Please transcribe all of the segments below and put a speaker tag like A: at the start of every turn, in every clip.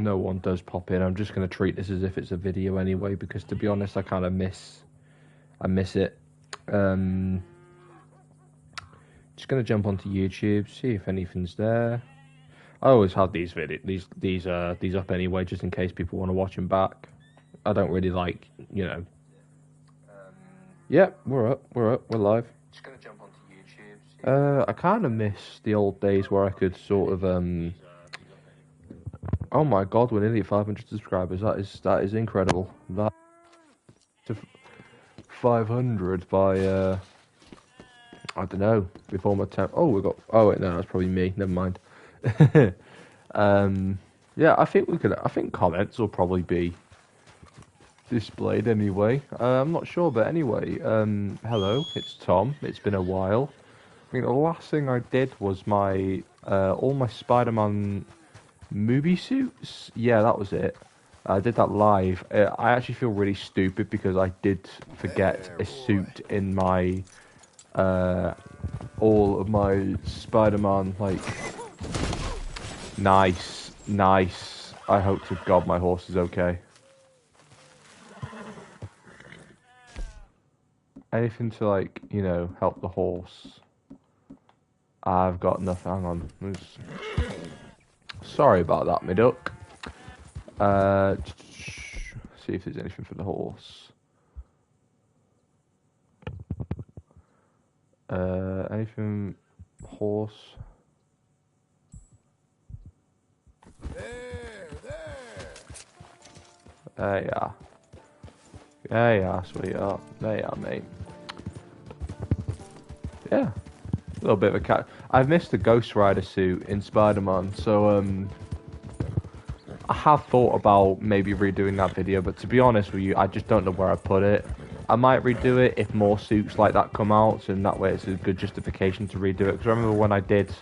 A: no one does pop in, I'm just going to treat this as if it's a video anyway, because to be honest, I kind of miss it. Just going to jump onto YouTube, see if anything's there. I always have these up anyway, just in case people want to watch them back. I don't really like, you know. Yeah, we're up, we're live. Just going to jump onto YouTube. I kind of miss the old days where I could sort of oh my god, we're nearly at 500 subscribers. That is incredible. That to 500 by I don't know, before my time. Oh, we got. Oh wait, no, that's probably me. Never mind. Yeah, I think comments will probably be displayed anyway. I'm not sure, but anyway. Hello, it's Tom. It's been a while. I think the last thing I did was my all my Spider-Man movie suits. Yeah, that was it. I did that live. I actually feel really stupid because I did forget a suit in my all of my Spider-Man, like. Nice. I hope to God my horse is okay. Anything to, like, you know, help the horse. I've got nothing. Hang on. Sorry about that, my duck. See if there's anything for the horse. Anything horse? There you are. There you are, sweetheart. There you are, mate. Yeah. A little bit of a cat. I've missed the Ghost Rider suit in Spider-Man, so I have thought about maybe redoing that video, but to be honest with you, I just don't know where I put it. I might redo it if more suits like that come out, and that way it's a good justification to redo it. Because I remember when I did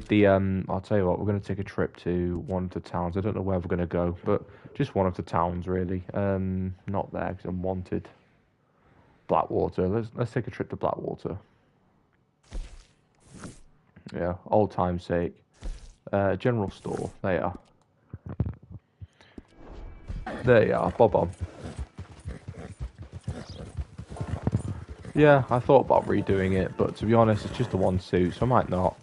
A: the I'll tell you what, we're going to take a trip to one of the towns. I don't know where we're going to go, but just one of the towns really. Not there because I'm wanted. Blackwater. Let's take a trip to Blackwater. Yeah, old time's sake. General store. There you are. There you are. Bob on. Yeah, I thought about redoing it, but to be honest, it's just the one suit, so I might not.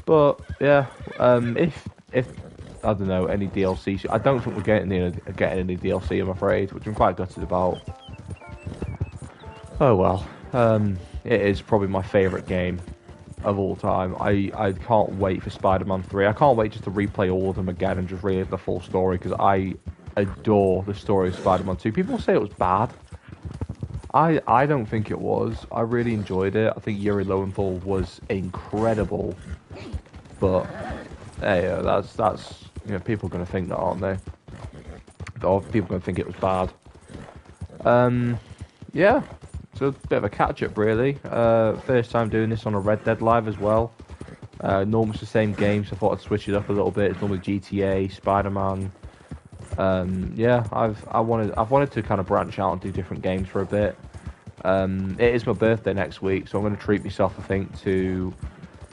A: But yeah, if I don't know, any DLC, I don't think we're getting any DLC, I'm afraid, which I'm quite gutted about. Oh well, it is probably my favourite game of all time. I can't wait for Spider-Man 3. I can't wait just to replay all of them again and just relive the full story, because I adore the story of Spider-Man 2. People say it was bad. I don't think it was. I really enjoyed it. I think Yuri Lowenthal was incredible. But hey, that's you know, people are gonna think that, aren't they? Or people are gonna think it was bad. Yeah, it's a bit of a catch-up really. First time doing this on a Red Dead Live as well. Normally it's the same game, so I thought I'd switch it up a little bit. It's normally GTA, Spider-Man. Yeah, I've wanted to kind of branch out and do different games for a bit. It is my birthday next week, so I'm going to treat myself, I think, to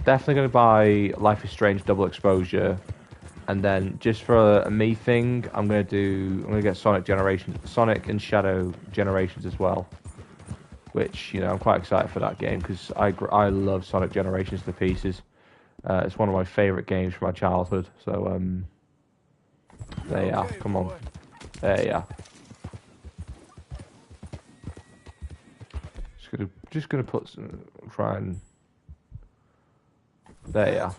A: definitely going to buy Life is Strange Double Exposure, and then just for a me thing, I'm going to get Sonic and Shadow Generations as well, which, you know, I'm quite excited for that game because I love Sonic Generations to pieces. It's one of my favourite games from my childhood, so there you are, come on. There you are. Just gonna put some, try and... There you are.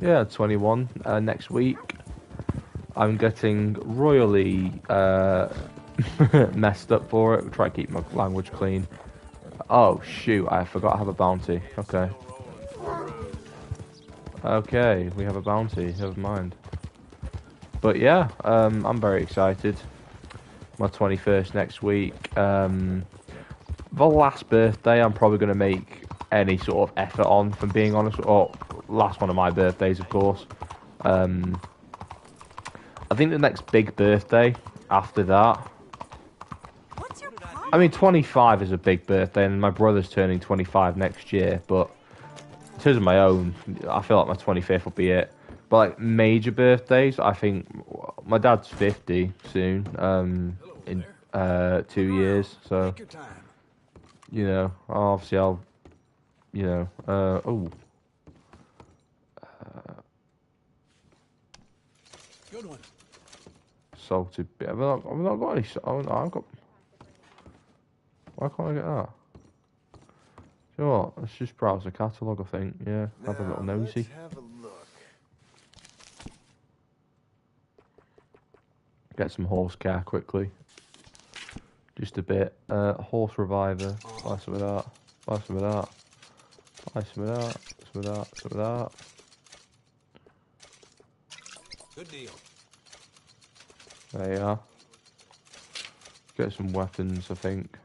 A: Yeah, 21 next week. I'm getting royally messed up for it. Try to keep my language clean. Oh shoot, I forgot I have a bounty. Okay. Okay, we have a bounty, never mind. But yeah, I'm very excited. My 21st next week. The last birthday I'm probably going to make any sort of effort on, from being honest. Or last one of my birthdays, of course. I think the next big birthday after that... I mean, 25 is a big birthday, and my brother's turning 25 next year, but terms of my own, I feel like my 25th will be it. But like major birthdays, I think my dad's 50 soon. In 2 years, so you know, obviously I'll, you know,
B: Good one.
A: salted bit. I've not got any. Oh, no, I've got. Why can't I get that? You know what? Let's just browse the catalogue, I think. Yeah, have a little nosy.
B: Let's have a look.
A: Get some horse care quickly. Just a bit. Horse reviver. Buy some of that. Buy some of that. Buy some of that. Some of that. Some of that.
B: Good deal.
A: There you are. Get some weapons, I think.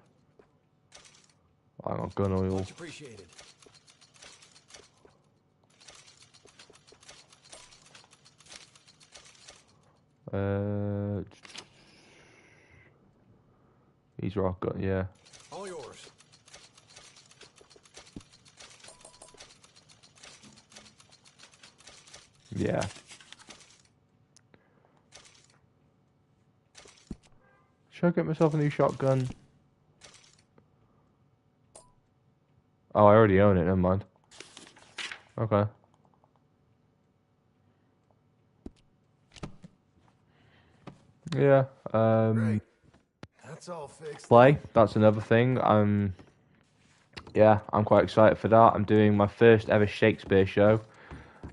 A: Hang on, gun oil.
B: Much appreciated.
A: These are all gun, yeah.
B: All yours.
A: Yeah. Should I get myself a new shotgun? Oh, I already own it, never mind. Okay. Yeah,
B: Great. That's all fixed.
A: play, that's another thing. Yeah, I'm quite excited for that. I'm doing my first ever Shakespeare show.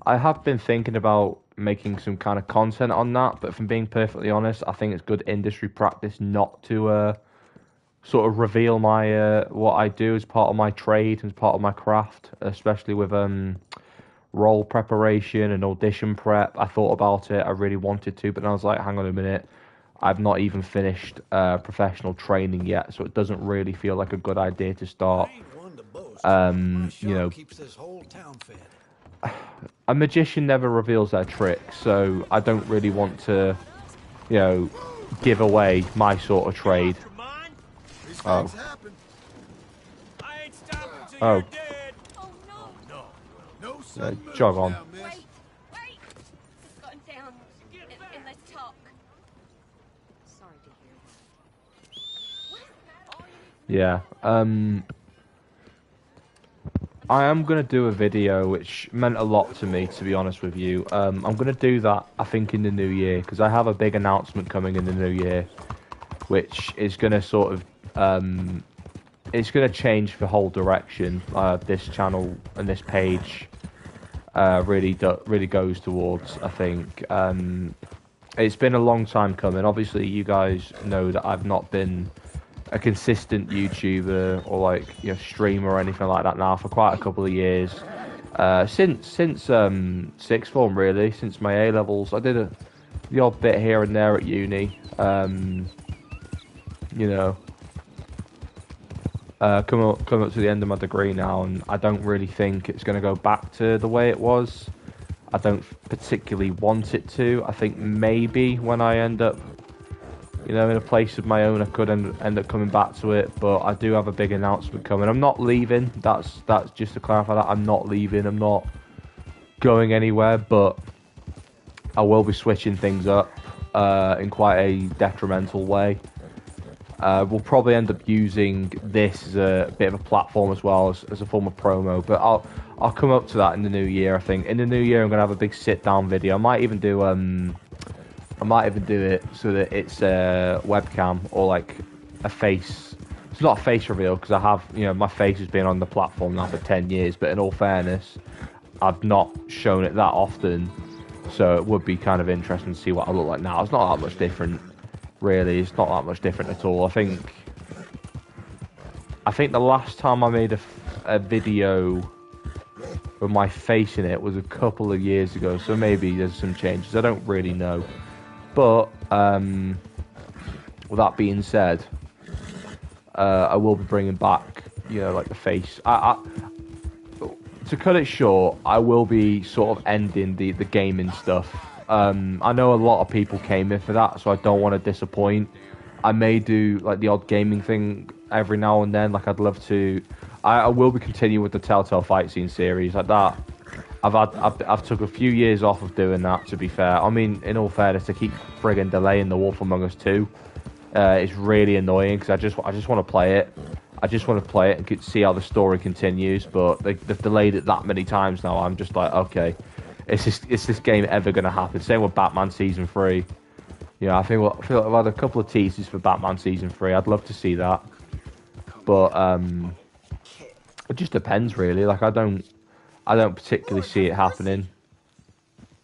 A: I have been thinking about making some kind of content on that, but from being perfectly honest, I think it's good industry practice not to sort of reveal my what I do as part of my trade and as part of my craft, especially with role preparation and audition prep. I thought about it, I really wanted to, but then I was like, hang on a minute, I've not even finished professional training yet, so it doesn't really feel like a good idea to start. You know,
B: keeps this whole town fed.
A: a magician never reveals their tricks, so I don't really want to, you know, give away my sort of trade. Oh. Oh. Jog on.
C: Wait. Gotten down. And let's talk. Sorry to hear that.
A: Yeah. I am going to do a video which meant a lot to me, to be honest with you. I'm going to do that, I think, in the new year, because I have a big announcement coming in the new year, which is going to sort of, it's going to change the whole direction this channel and this page really goes towards, I think. It's been a long time coming. Obviously, you guys know that I've not been a consistent YouTuber or like, you know, streamer or anything like that now for quite a couple of years. Since sixth form, really, since my A levels. I did the odd bit here and there at uni. You know, coming up to the end of my degree now, and I don't really think it's going to go back to the way it was. I don't particularly want it to. I think maybe when I end up, you know, in a place of my own, I could end up coming back to it. But I do have a big announcement coming. I'm not leaving. That's just to clarify that. I'm not leaving. I'm not going anywhere. But I will be switching things up in quite a detrimental way. We'll probably end up using this as a bit of a platform as well as a form of promo. But I'll come up to that in the new year. I think in the new year I'm gonna have a big sit down video. I might even do it so that it's a webcam or like a face. It's not a face reveal because I have, you know, my face has been on the platform now for 10 years. But in all fairness, I've not shown it that often, so it would be kind of interesting to see what I look like now. It's not that much different. Really, it's not that much different at all. I think the last time I made a video with my face in it was a couple of years ago, so maybe there's some changes. I don't really know. But with that being said, I will be bringing back, you know, like the face. To cut it short, I will be sort of ending the gaming stuff. I know a lot of people came in for that, so I don't want to disappoint. I may do like the odd gaming thing every now and then. Like I'd love to I will be continuing with the Telltale fight scene series like that. I've took a few years off of doing that. To be fair, I mean, in all fairness, to keep friggin' delaying The Wolf Among Us 2, it's really annoying because I just want to play it. I just want to play it and see how the story continues. But they've delayed it that many times now. I'm just like, okay, is this game ever going to happen? Same with Batman Season 3. Yeah, I feel like I've had a couple of teasers for Batman Season 3. I'd love to see that. But it just depends, really. Like, I don't particularly see it happening.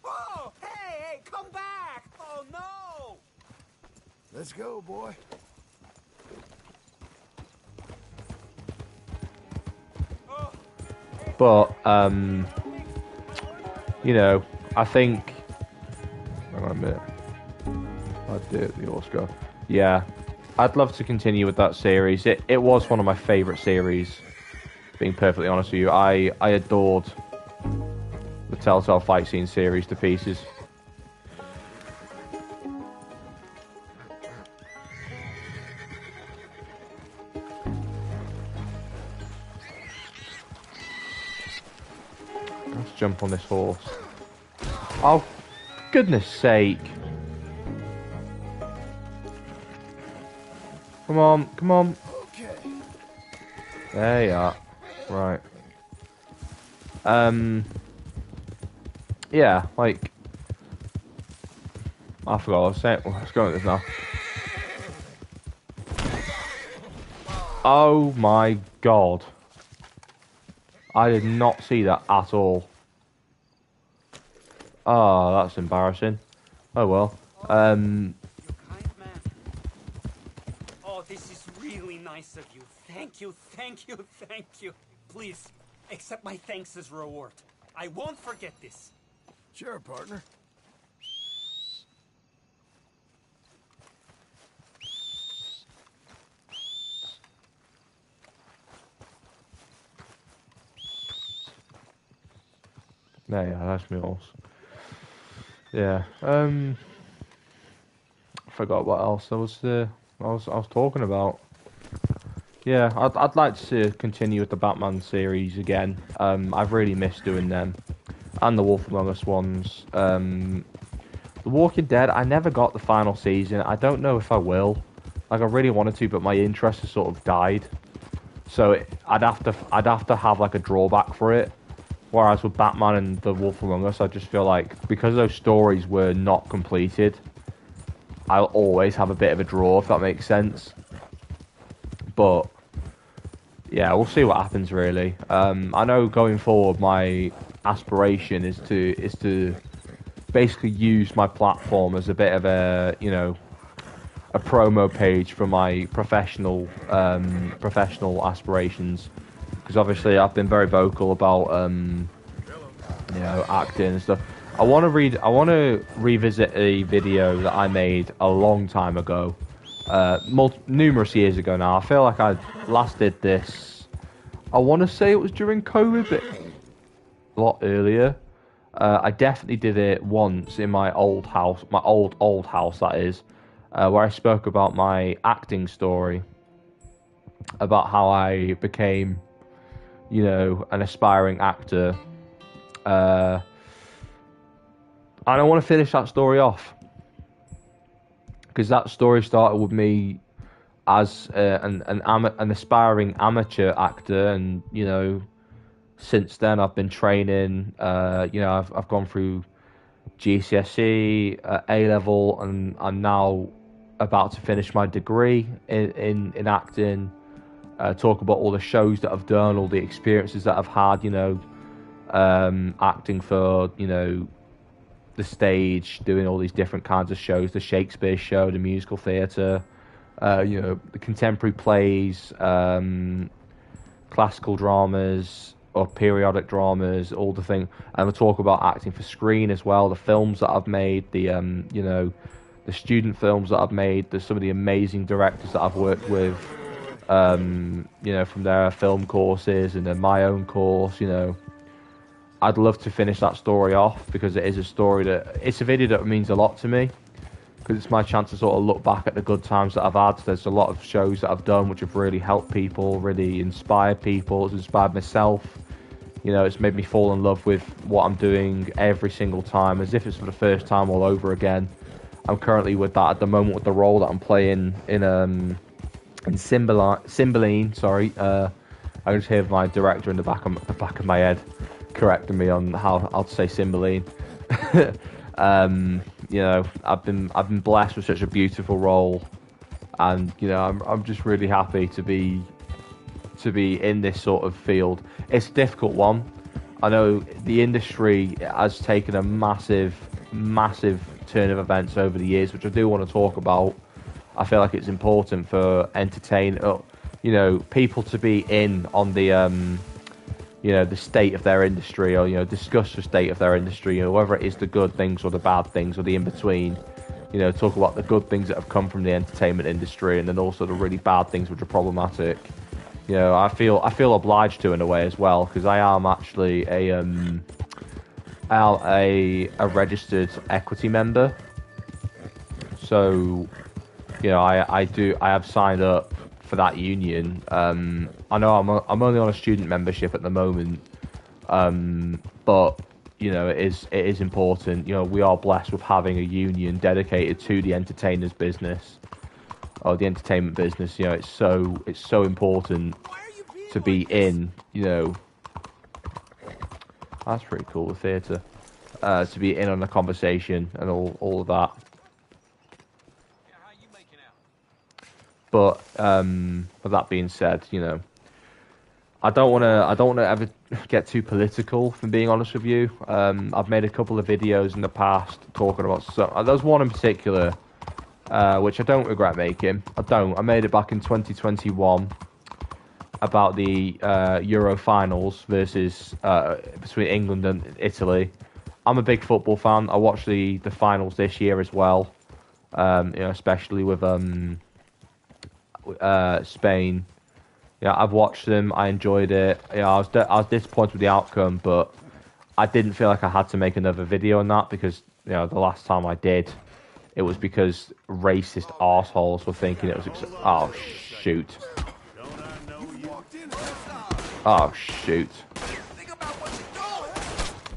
D: Whoa! Hey, come back! Oh no!
B: Let's go, boy.
A: But you know, I think. Hang on a minute. I did the Oscar. Yeah, I'd love to continue with that series. It was one of my favourite series. Being perfectly honest with you, I adored the Telltale fight scene series to pieces. Let's jump on this horse. Oh, goodness sake. Come on, come on.
B: Okay.
A: There you are. Right. Yeah, like, I forgot what I was saying. Let's go with this now. Oh my god. I did not see that at all. Oh, that's embarrassing. Oh well.
D: You kind man. Oh, this is really nice of you. Thank you, thank you, thank you. Please, accept my thanks as reward. I won't forget this.
B: Sure, partner.
A: Yeah, that's me horse. Yeah. I forgot what else I was talking about. Yeah, I'd like to continue with the Batman series again. I've really missed doing them, and the Wolf Among Us ones. The Walking Dead, I never got the final season. I don't know if I will. Like, I really wanted to, but my interest has sort of died. So I'd have to have like a drawback for it. Whereas with Batman and the Wolf Among Us, I just feel like because those stories were not completed, I'll always have a bit of a draw, if that makes sense. But yeah, we'll see what happens. Really, I know going forward, my aspiration is to basically use my platform as a bit of a a promo page for my professional aspirations. Because obviously I've been very vocal about acting and stuff. I want to revisit a video that I made a long time ago, numerous years ago now. I feel like I last did this. I want to say it was during COVID, but a lot earlier. I definitely did it once in my old house, my old house that is, where I spoke about my acting story, about how I became, an aspiring actor. And I want to finish that story off, because that story started with me as an aspiring amateur actor, and since then I've been training. I've gone through GCSE, A level, and I'm now about to finish my degree in acting. Talk about all the shows that I've done, all the experiences that I've had, acting for, the stage, doing all these different kinds of shows, the Shakespeare show, the musical theatre, the contemporary plays, classical dramas, or periodic dramas, all the thing. And we'll talk about acting for screen as well, the films that I've made, the student films that I've made, some of the amazing directors that I've worked with, from their film courses and then my own course. I'd love to finish that story off, because it is a story it's a video that means a lot to me, because it's my chance to sort of look back at the good times that I've had. There's a lot of shows that I've done which have really helped people, really inspired people. It's inspired myself. You know, it's made me fall in love with what I'm doing every single time, as if it's for the first time all over again. I'm currently with that at the moment with the role that I'm playing in Cymbeline. Sorry, I just hear my director in the back of my head correcting me on how to say Cymbeline. You know, I've been blessed with such a beautiful role, and you know, I'm just really happy to be in this sort of field. It's a difficult one. I know the industry has taken a massive turn of events over the years, which I do want to talk about. I feel like it's important for you know, people to be in on the you know, the state of their industry, or you know, discuss the state of their industry, you know, whether it is the good things or the bad things or the in between. You know, talk about the good things that have come from the entertainment industry, and then also the really bad things which are problematic. You know, I feel obliged to in a way as well, because I am actually a registered equity member. So, you know, I have signed up for that union. I know I'm only on a student membership at the moment, but you know, it is important. You know, we are blessed with having a union dedicated to the entertainers business, or the entertainment business. You know, it's so important to be in. You know, that's pretty cool, the theatre. To be in on the conversation and all of that. But with that being said, you know, I don't want to ever get too political, if I'm being honest with you. I've made a couple of videos in the past talking about there's one in particular which I don't regret making. I made it back in 2021 about the Euro finals versus between England and Italy. I'm a big football fan. I watched the finals this year as well. You know, especially with Spain. Yeah, I've watched them. I enjoyed it. Yeah, I was disappointed with the outcome, but I didn't feel like I had to make another video on that, because you know, the last time I did, it was because racist arseholes were thinking it was. Oh shoot! Oh shoot!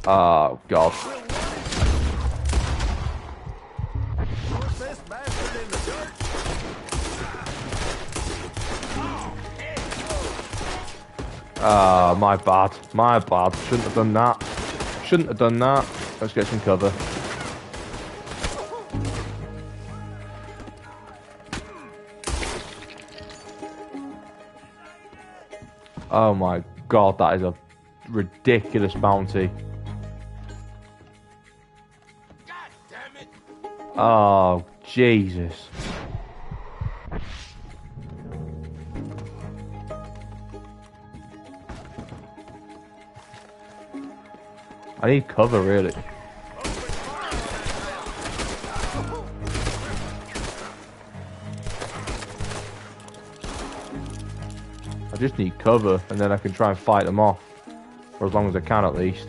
A: Oh god! My bad. My bad. Shouldn't have done that. Shouldn't have done that. Let's get some cover. Oh my god, that is a ridiculous bounty.
B: God damn it!
A: Oh, Jesus. I need cover, really. I just need cover, and then I can try and fight them off. For as long as I can, at least.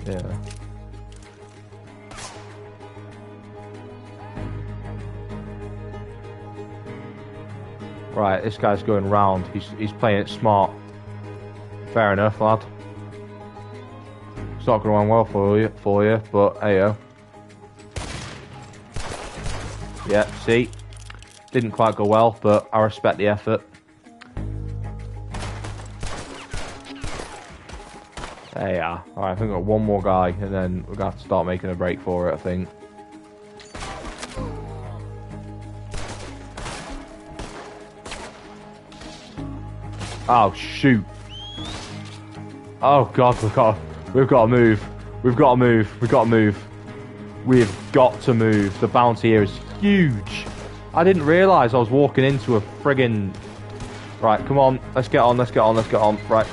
A: Yeah. Right, this guy's going round. He's playing it smart. Fair enough, lad. It's not going well for you, but heyo. Yeah, see? Didn't quite go well, but I respect the effort. There you are. Alright, I think I've got one more guy, and then we're going to have to start making a break for it, I think. Oh, shoot. Oh, God, we've got to move. We've got to move. We've got to move. We've got to move. The bounty here is huge. I didn't realise I was walking into a friggin'... Right, come on. Let's get on, let's get on, let's get on. Right.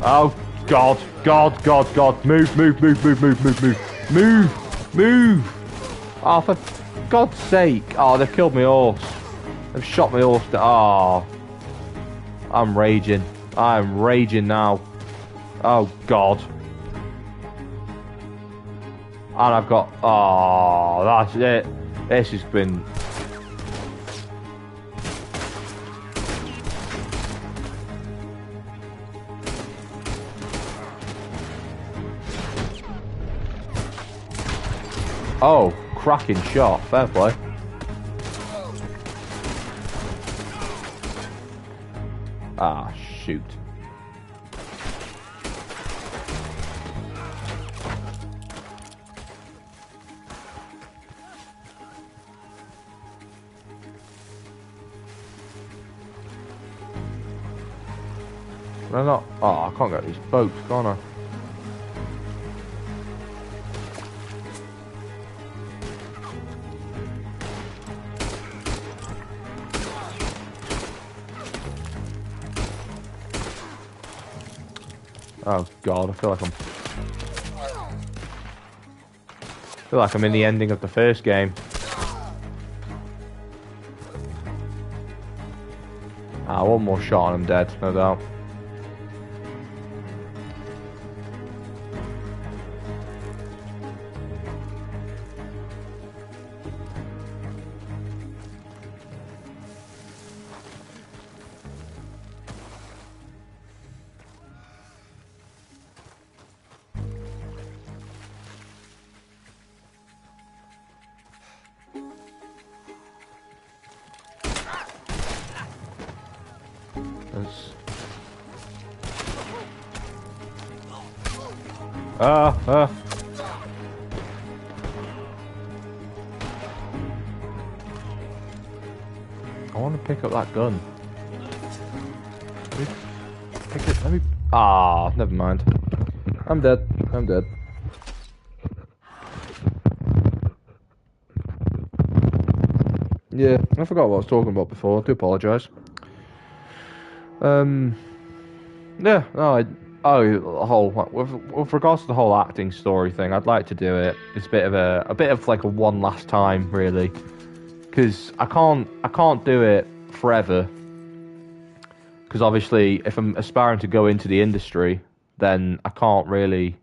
A: Oh, God. God, God, God. Move, move, move, move, move, move, move. Move. Oh, for God's sake. Oh, they've killed my horse. They've shot my horse. Oh. I'm raging. I'm raging now. Oh, God. And I've got... Oh, that's it. This has been... Oh, cracking shot. Fair play. Ah, shoot. Can I not? Oh, I can't get these boats, can I? Oh God, I feel like I'm in the ending of the first game. Ah, one more shot and I'm dead, no doubt. I want to pick up that gun. Let me... Ah, never mind. I'm dead. I'm dead. Yeah, I forgot what I was talking about before. I do apologise. Yeah, no, the whole with regards to the whole acting story thing, I'd like to do it. It's a bit of like a one last time, really, because I can't do it forever. Because obviously, if I'm aspiring to go into the industry, then I can't really.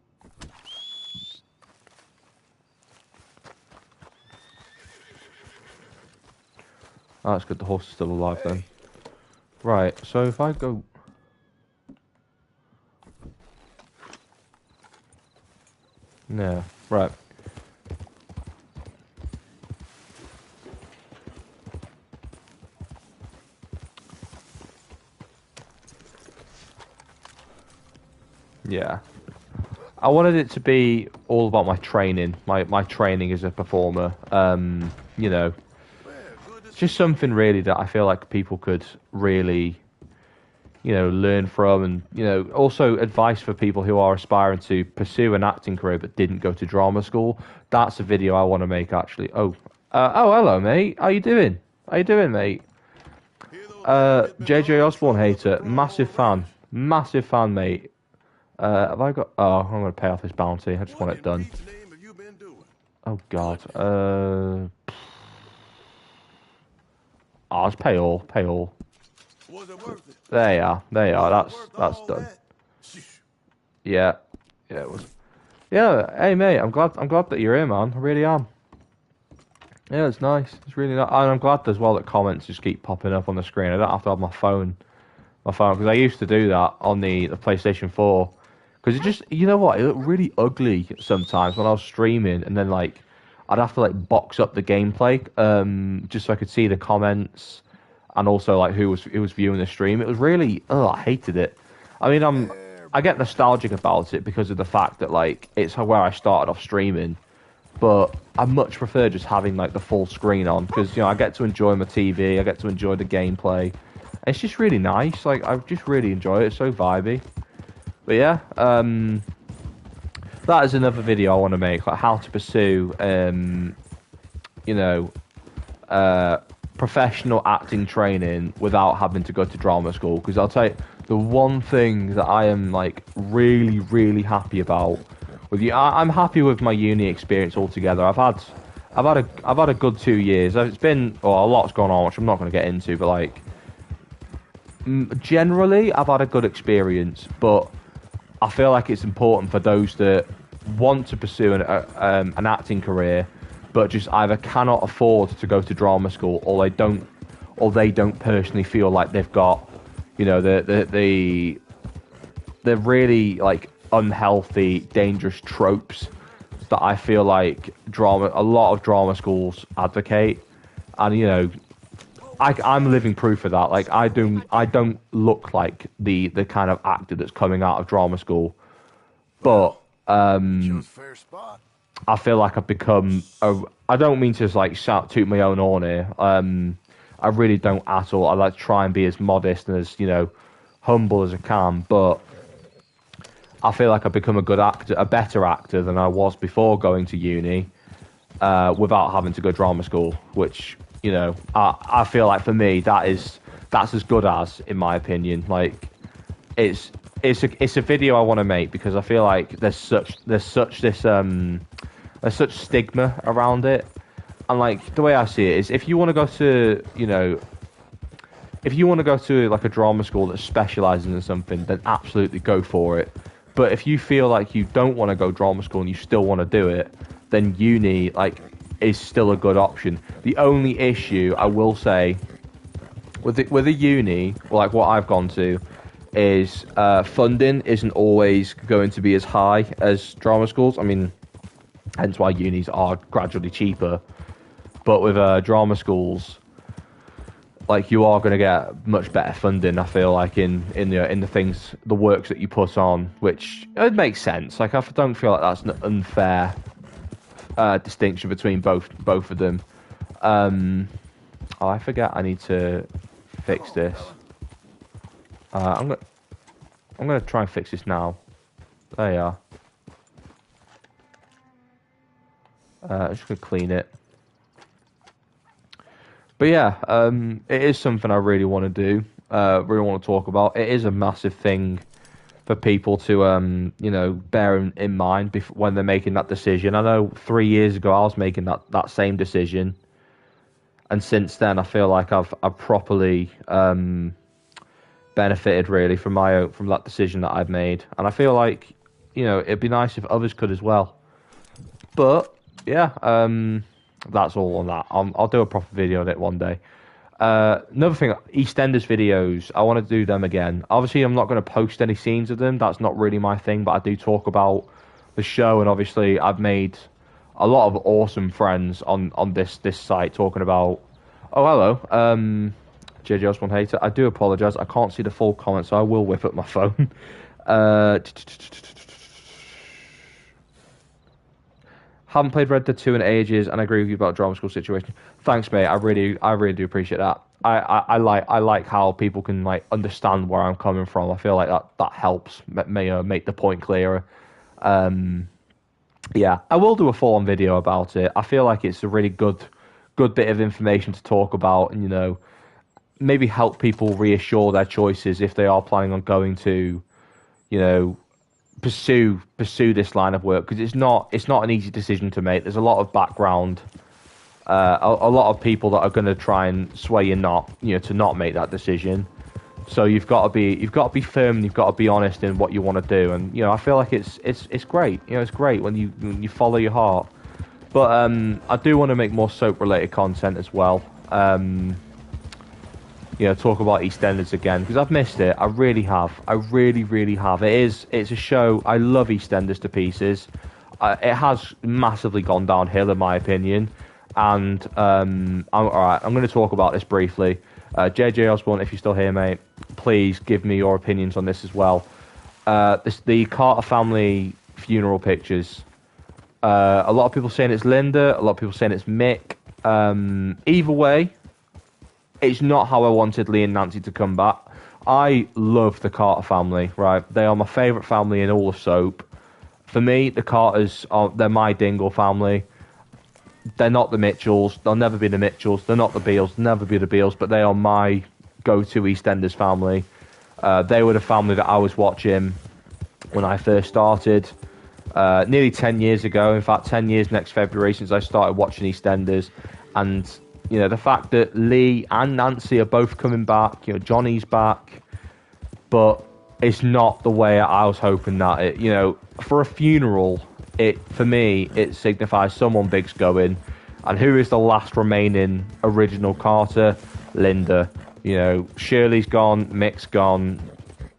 A: Oh, that's good. The horse is still alive then. Right. So if I go. No, right. Yeah. I wanted it to be all about my training, my training as a performer. You know, just something really that I feel like people could really, you know, learn from, and you know, also advice for people who are aspiring to pursue an acting career but didn't go to drama school. That's a video I want to make, actually. Oh, hello, mate. How you doing? How you doing, mate? JJ Osborne hater, massive fan, mate. Have I got? Oh, I'm gonna pay off this bounty. I just want it done. Oh God. Oh, let's pay all. Pay all. There you are. There you are. That's done. Yeah. Yeah, it was. Yeah. Hey, mate. I'm glad that you're here, man. I really am. Yeah, it's nice. It's really nice. And I'm glad as well that comments just keep popping up on the screen. I don't have to have my phone, because I used to do that on the PlayStation 4. Because it just, you know what, it looked really ugly sometimes when I was streaming, and then like I'd have to like box up the gameplay, just so I could see the comments, and also like who was viewing the stream. It was really, I hated it. I mean, I get nostalgic about it because of the fact that like it's where I started off streaming, but I much prefer just having like the full screen on, because you know I get to enjoy my TV, I get to enjoy the gameplay. It's just really nice. Like I just really enjoy it. It's so vibey. But yeah, that is another video I want to make, like how to pursue, you know, professional acting training without having to go to drama school. Because I'll tell you, the one thing that I am like really, really happy about with you, I'm happy with my uni experience altogether. I've had I've had a good 2 years. It's been a lot's gone on, which I'm not going to get into, but like generally, I've had a good experience. But I feel like it's important for those that want to pursue an acting career, but just either cannot afford to go to drama school, or they don't personally feel like they've got, you know, the really like unhealthy, dangerous tropes that I feel like a lot of drama schools advocate, and you know, I'm living proof of that. Like I don't look like the kind of actor that's coming out of drama school, but
B: Chose fair spot.
A: I feel like I've become I don't mean to just like toot my own horn here. I really don't at all. I like to try and be as modest and as, you know, humble as I can, but I feel like I've become a good actor, a better actor than I was before going to uni, without having to go drama school, which, you know, I feel like for me that's as good as, in my opinion. Like it's a video I want to make because I feel like there's such stigma around it. And like the way I see it is, if you want to go to, you know, if you want to go to like a drama school that specializes in something, then absolutely go for it. But if you feel like you don't want to go drama school and you still want to do it, then uni like is still a good option. The only issue I will say with a uni, like what I've gone to, is funding isn't always going to be as high as drama schools. I mean, hence why unis are gradually cheaper. But with drama schools, like you are going to get much better funding. I feel like in the things, the works that you put on, which it makes sense. Like I don't feel like that's an unfair distinction between both of them. I forget I need to fix this. I'm gonna try and fix this now. There you are. I'm just gonna clean it. But yeah, it is something I really want to do. Really want to talk about. It is a massive thing for people to, you know, bear in mind when they're making that decision. I know 3 years ago I was making that same decision, and since then I feel like I've properly benefited really from that decision that I've made, and I feel like, you know, it'd be nice if others could as well. But yeah, that's all on that. I'll do a proper video on it one day. Another thing, EastEnders videos, I want to do them again. Obviously, I'm not going to post any scenes of them. That's not really my thing, but I do talk about the show, and obviously I've made a lot of awesome friends on this site talking about... Oh, hello. JJ Osborne Hater. I do apologise. I can't see the full comment, so I will whip up my phone. Haven't played Red Dead 2 in ages, and I agree with you about drama school situation. Thanks, mate. I really do appreciate that. I like how people can like understand where I'm coming from. I feel like that helps make the point clearer. Yeah, I will do a full-on video about it. I feel like it's a really good bit of information to talk about, and, you know, maybe help people reassure their choices if they are planning on going to, you know, pursue this line of work, because it's not an easy decision to make. There's a lot of background, a lot of people that are going to try and sway you to not make that decision. So you've got to be firm, and you've got to be honest in what you want to do. And, you know, I feel like it's great. You know, it's great when you follow your heart. But I do want to make more soap related content as well. You know, talk about EastEnders again, because I've missed it. I really have. I really have. It's a show. I love EastEnders to pieces. It has massively gone downhill, in my opinion. And all right, I'm going to talk about this briefly. JJ Osborne, if you're still here, mate, please give me your opinions on this as well. The Carter family funeral pictures. A lot of people saying it's Linda. A lot of people saying it's Mick. Either way, it's not how I wanted Lee and Nancy to come back. I love the Carter family, right? They are my favourite family in all of soap. For me, the Carters they're my Dingle family. They're not the Mitchells. They'll never be the Mitchells. They're not the Beals. They'll never be the Beals. But they are my go-to EastEnders family. They were the family that I was watching when I first started. nearly 10 years ago. In fact, 10 years next February since I started watching EastEnders. And, you know, the fact that Lee and Nancy are both coming back, you know, Johnny's back, but it's not the way I was hoping that it, you know, for a funeral, for me, it signifies someone big's going. And who is the last remaining original Carter? Linda. You know, Shirley's gone, Mick's gone.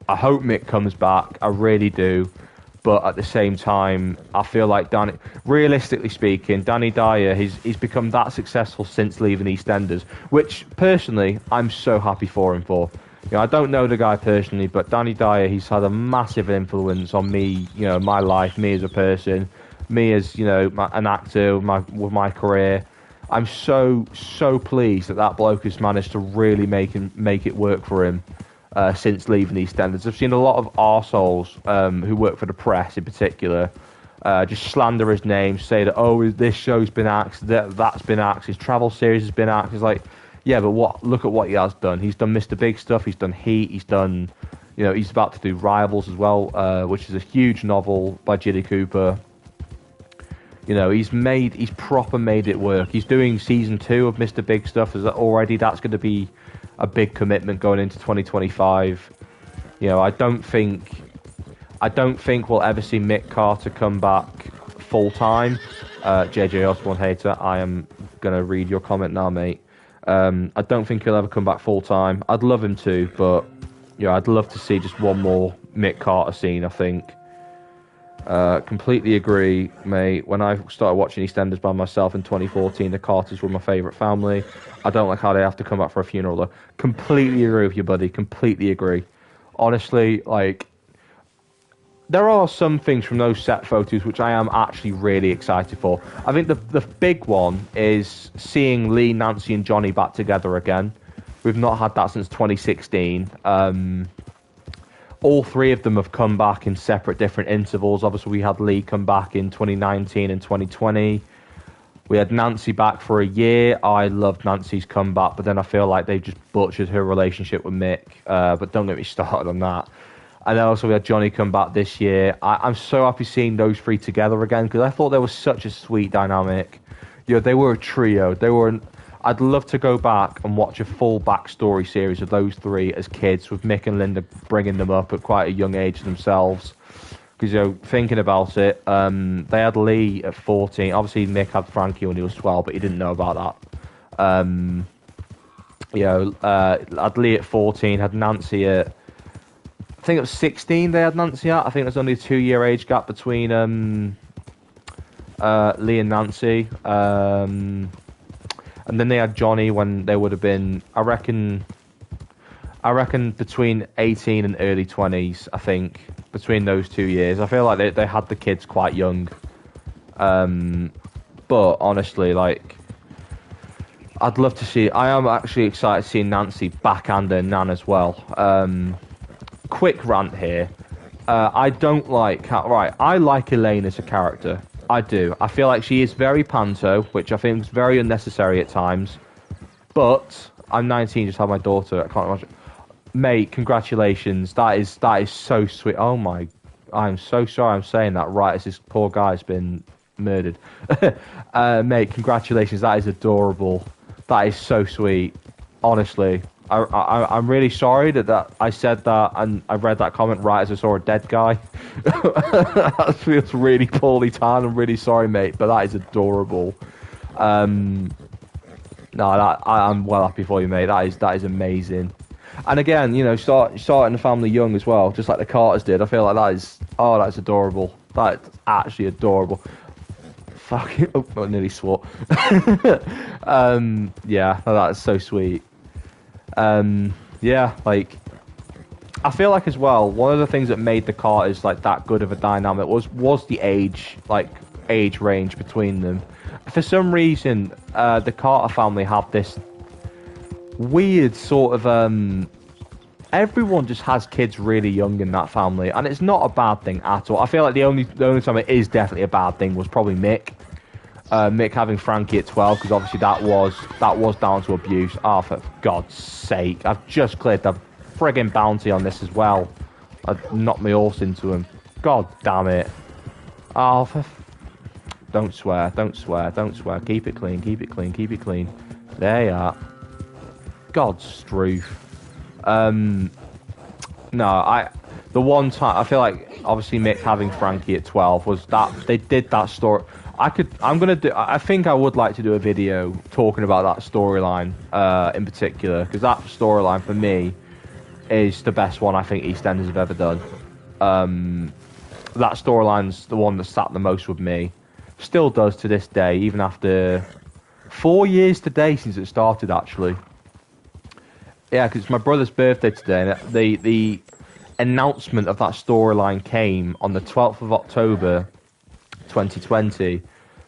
A: I hope Mick comes back. I really do. But at the same time, I feel like realistically speaking, Danny Dyer, he's become that successful since leaving EastEnders, which personally, I'm so happy for him for. You know, I don't know the guy personally, but Danny Dyer, he's had a massive influence on me, you know, my life, me as a person, me as, you know, an actor with my career. I'm so pleased that bloke has managed to really make it work for him since leaving EastEnders. I've seen a lot of arseholes who work for the press in particular just slander his name, say that, oh, this show's been axed, that's been axed, his travel series has been axed. It's like, yeah, but look at what he has done. He's done Mr. Big stuff, he's done Heat, he's done, you know, he's about to do Rivals as well, which is a huge novel by Jilly Cooper. You know, he's proper made it work. He's doing season 2 of Mr. Big stuff already. That's going to be a big commitment going into 2025. You know, I don't think we'll ever see Mick Carter come back full time. JJ Osborne hater, I am gonna read your comment now, mate. I don't think he'll ever come back full time. I'd love him to, but you know, I'd love to see just one more Mick Carter scene. I think. Completely agree, mate. When I started watching EastEnders by myself in 2014, the Carters were my favourite family. I don't like how they have to come back for a funeral, though. Completely agree with you, buddy. Completely agree. Honestly, like, there are some things from those set photos which I am actually really excited for. I think the big one is seeing Lee, Nancy, and Johnny back together again. We've not had that since 2016. All three of them have come back in separate different intervals. Obviously, we had Lee come back in 2019 and 2020. We had Nancy back for a year. I loved Nancy's comeback, but then I feel like they've just butchered her relationship with Mick. But don't get me started on that. And then also we had Johnny come back this year. I'm so happy seeing those three together again because I thought they were such a sweet dynamic. You know, they were a trio. I'd love to go back and watch a full backstory series of those three as kids, with Mick and Linda bringing them up at quite a young age themselves. Because, you know, thinking about it, they had Lee at 14. Obviously, Mick had Frankie when he was 12, but he didn't know about that. You know, had Lee at 14, had Nancy at, I think it was 16 they had Nancy at. I think there's only a 2-year age gap between Lee and Nancy. And then they had Johnny when they would have been, I reckon between 18 and early 20s, I think, between those 2 years. I feel like they had the kids quite young. But honestly, like, I'd love to see, I am actually excited to see Nancy back and her nan as well. Quick rant here. I don't like how, right, I like Elaine as a character. I do. I feel like she is very panto, which I think is very unnecessary at times. But I'm 19, just had my daughter. I can't imagine. Mate, congratulations. That is so sweet. Oh my, I'm so sorry I'm saying that right as this poor guy's been murdered. Mate, congratulations. That is adorable. That is so sweet. Honestly. I'm really sorry that I said that and I read that comment right as I saw a dead guy. That feels really poorly timed. I'm really sorry, mate, but that is adorable. I'm well happy for you, mate. That is amazing. And again, you know, starting the family young as well, just like the Carters did. I feel like that's adorable. That's actually adorable. Fucking, oh, I nearly swore. Yeah, that's so sweet. Yeah, like, I feel like as well, one of the things that made the Carters like that good of a dynamic was the age range between them. For some reason, the Carter family have this weird sort of everyone just has kids really young in that family, and it's not a bad thing at all. I feel like the only time it is definitely a bad thing was probably Mick. Mick having Frankie at 12, because obviously that was down to abuse. Oh, for God's sake. I've just cleared the friggin' bounty on this as well. I've knocked my horse into him. God damn it. Oh, don't swear, don't swear, don't swear. Keep it clean, keep it clean, keep it clean. There you are. God's truth. No, the one time I feel like obviously Mick having Frankie at 12 was that they did that story. I think I would like to do a video talking about that storyline in particular, because that storyline for me is the best one I think EastEnders have ever done. That storyline's the one that sat the most with me. Still does to this day, even after 4 years today since it started, actually. Yeah, because it's my brother's birthday today, and the announcement of that storyline came on the 12th of October, 2020,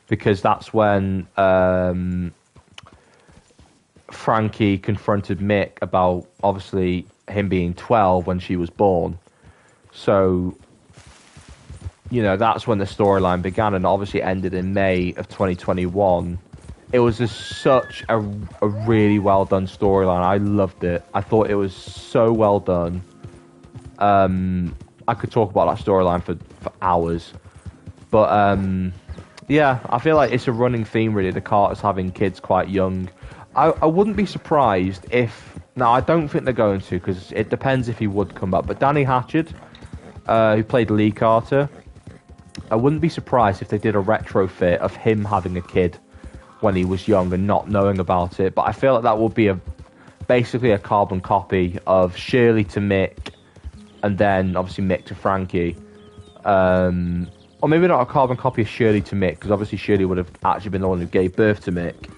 A: because that's when Frankie confronted Mick about, obviously, him being 12 when she was born. So, you know, that's when the storyline began, and obviously ended in May of 2021. It was just such a really well done storyline. I loved it. I thought it was so well done. I could talk about that storyline for hours. But yeah, I feel like it's a running theme really, the Carters having kids quite young. I wouldn't be surprised if... No, I don't think they're going to, because it depends if he would come back. But Danny Hatchard, who played Lee Carter, I wouldn't be surprised if they did a retrofit of him having a kid when he was young and not knowing about it. But I feel like that would be basically a carbon copy of Shirley to Mick, and then obviously Mick to Frankie. Or maybe not a carbon copy of Shirley to Mick, because obviously Shirley would have actually been the one who gave birth to Mick.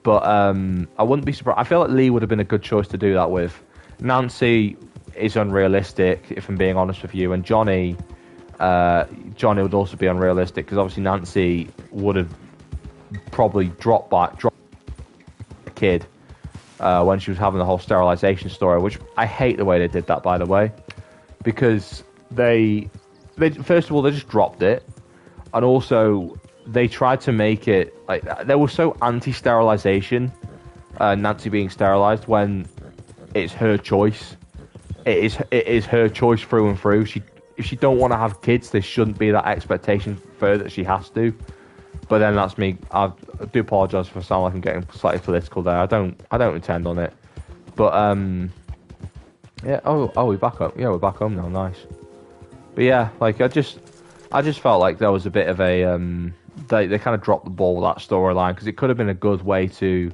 A: But I wouldn't be surprised. I feel like Lee would have been a good choice to do that with. Nancy is unrealistic, if I'm being honest with you, and Johnny would also be unrealistic, because obviously Nancy would have probably dropped a kid when she was having the whole sterilization story, which I hate the way they did that, by the way, because they first of all, they just dropped it, and also they tried to make it like they were so anti-sterilization, Nancy being sterilized, when it's her choice. It is her choice through and through. If she don't want to have kids, there shouldn't be that expectation for her that she has to. But then that's me. I do apologise if I sound like I'm getting slightly political there. I don't intend on it. But yeah. Oh, we're back home. Yeah, we're back home now. Nice. But yeah, like I just felt like there was a bit of a they kind of dropped the ball with that storyline, because it could have been a good way to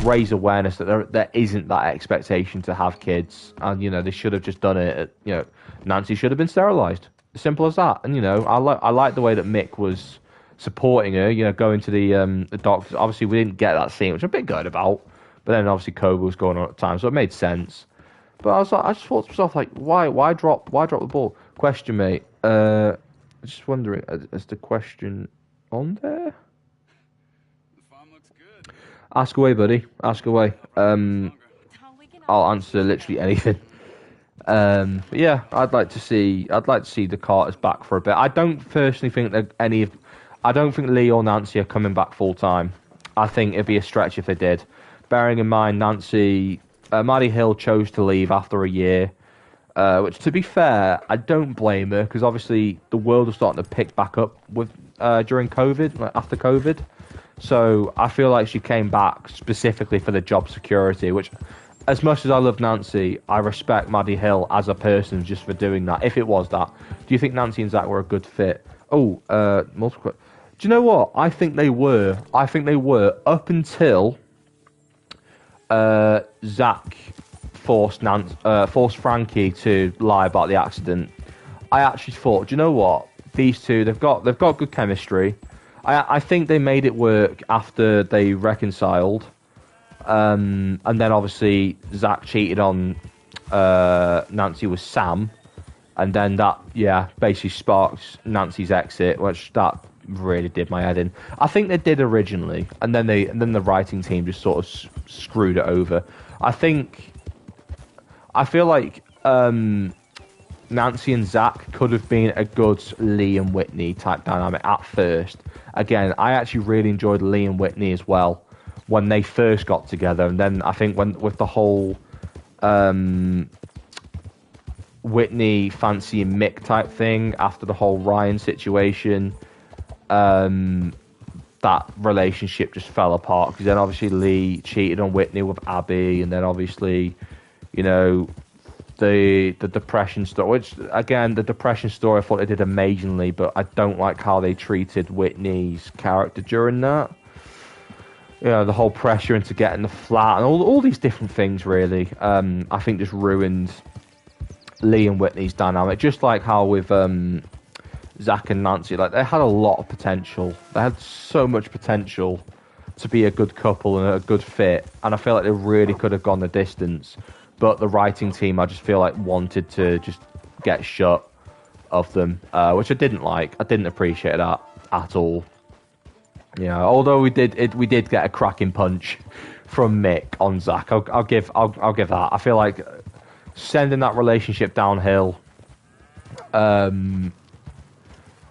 A: raise awareness that there isn't that expectation to have kids, and you know they should have just done it. You know, Nancy should have been sterilised. Simple as that. And you know, I like the way that Mick was supporting her. You know, going to the doctors. Obviously, we didn't get that scene, which I'm a bit good about. But then obviously COVID was going on at the time, so it made sense. But I just thought to myself, like, why drop the ball? Question, mate. Just wondering, is the question on there?
E: The farm looks good.
A: Ask away, buddy. Ask away. I'll answer literally anything. But yeah, I'd like to see the Carters back for a bit. I don't personally think that I don't think Lee or Nancy are coming back full time. I think it'd be a stretch if they did. Bearing in mind, Maddie Hill chose to leave after a year, which, to be fair, I don't blame her, because obviously the world was starting to pick back up with during COVID, like after COVID. So I feel like she came back specifically for the job security, which, as much as I love Nancy, I respect Maddie Hill as a person just for doing that. If it was that, do you think Nancy and Zach were a good fit? Oh, multiple. Do you know what? I think they were. Up until Zach forced Frankie to lie about the accident. I actually thought, do you know what? These two, they've got good chemistry. I think they made it work after they reconciled. And then obviously Zach cheated on Nancy with Sam, and then that basically sparked Nancy's exit, which that really did my head in. I think they did originally, and then the writing team just sort of screwed it over. I feel like Nancy and Zach could have been a good Lee and Whitney type dynamic at first. Again, I actually really enjoyed Lee and Whitney as well when they first got together, and then I think with the whole Whitney fancying Mick type thing after the whole Ryan situation. That relationship just fell apart because then obviously Lee cheated on Whitney with Abby, and then obviously, you know, the depression story. Which again, the depression story I thought they did amazingly, but I don't like how they treated Whitney's character during that. You know, the whole pressure into getting the flat and all these different things really. I think just ruined Lee and Whitney's dynamic. Just like how with Zach and Nancy, like they had a lot of potential. They had so much potential to be a good couple and a good fit, and I feel like they really could have gone the distance. But the writing team, I just feel like wanted to just get shut of them, which I didn't like. I didn't appreciate that at all. You know, although we did get a cracking punch from Mick on Zach. I'll give that. I feel like sending that relationship downhill.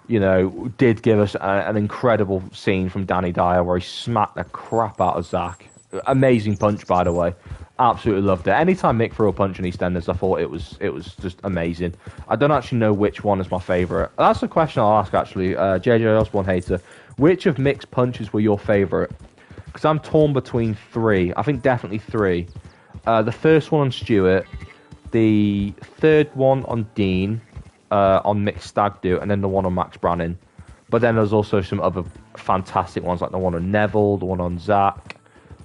A: You know, did give us an incredible scene from Danny Dyer where he smacked the crap out of Zach. Amazing punch, by the way. Absolutely loved it. Anytime Mick threw a punch in EastEnders, I thought it was just amazing. I don't actually know which one is my favourite. That's the question I'll ask, actually. JJ Osborne Hater. Which of Mick's punches were your favourite? Because I'm torn between three. I think definitely three. The first one on Stewart. The third one on Dean. On Mick Stag Do, and then the one on Max Brannon. But then there's also some other fantastic ones, like the one on Neville, the one on Zach,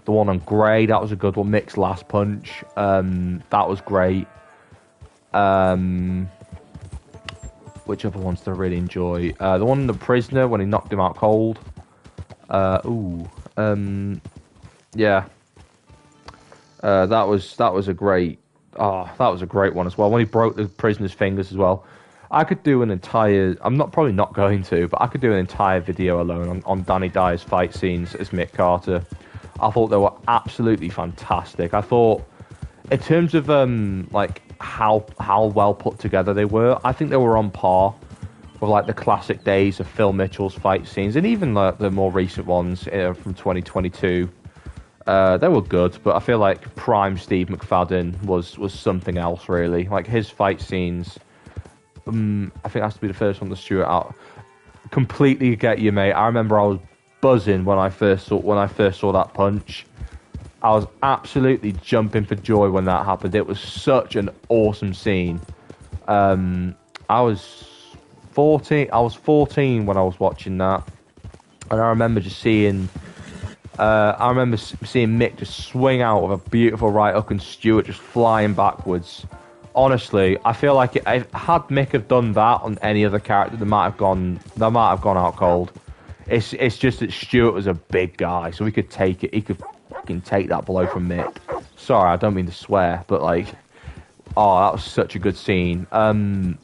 A: the one on Gray. That was a good one. Mick's last punch, that was great. Which other ones did I really enjoy? The one on the Prisoner when he knocked him out cold. Yeah. That was a great. That was a great one as well. When he broke the Prisoner's fingers as well. I could do an entire... I'm probably not going to, but I could do an entire video alone on Danny Dyer's fight scenes as Mick Carter. I thought they were absolutely fantastic. I thought, in terms of like how well put together they were, I think they were on par with like the classic days of Phil Mitchell's fight scenes, and even the more recent ones from 2022. They were good, but I feel like prime Steve McFadden was something else really. Like his fight scenes... I think it has to be the first one, the Stewart out. Completely get you, mate. I remember I was buzzing when I first saw that punch. I was absolutely jumping for joy when that happened. It was such an awesome scene. I was 14 when I was watching that, and I remember just seeing. Seeing Mick just swing out with a beautiful right hook and Stewart just flying backwards. Honestly, I feel like had Mick have done that on any other character, they might have gone out cold. It's just that Stewart was a big guy, so he could take it. He could fucking take that blow from Mick. Sorry, I don't mean to swear, but like, that was such a good scene. And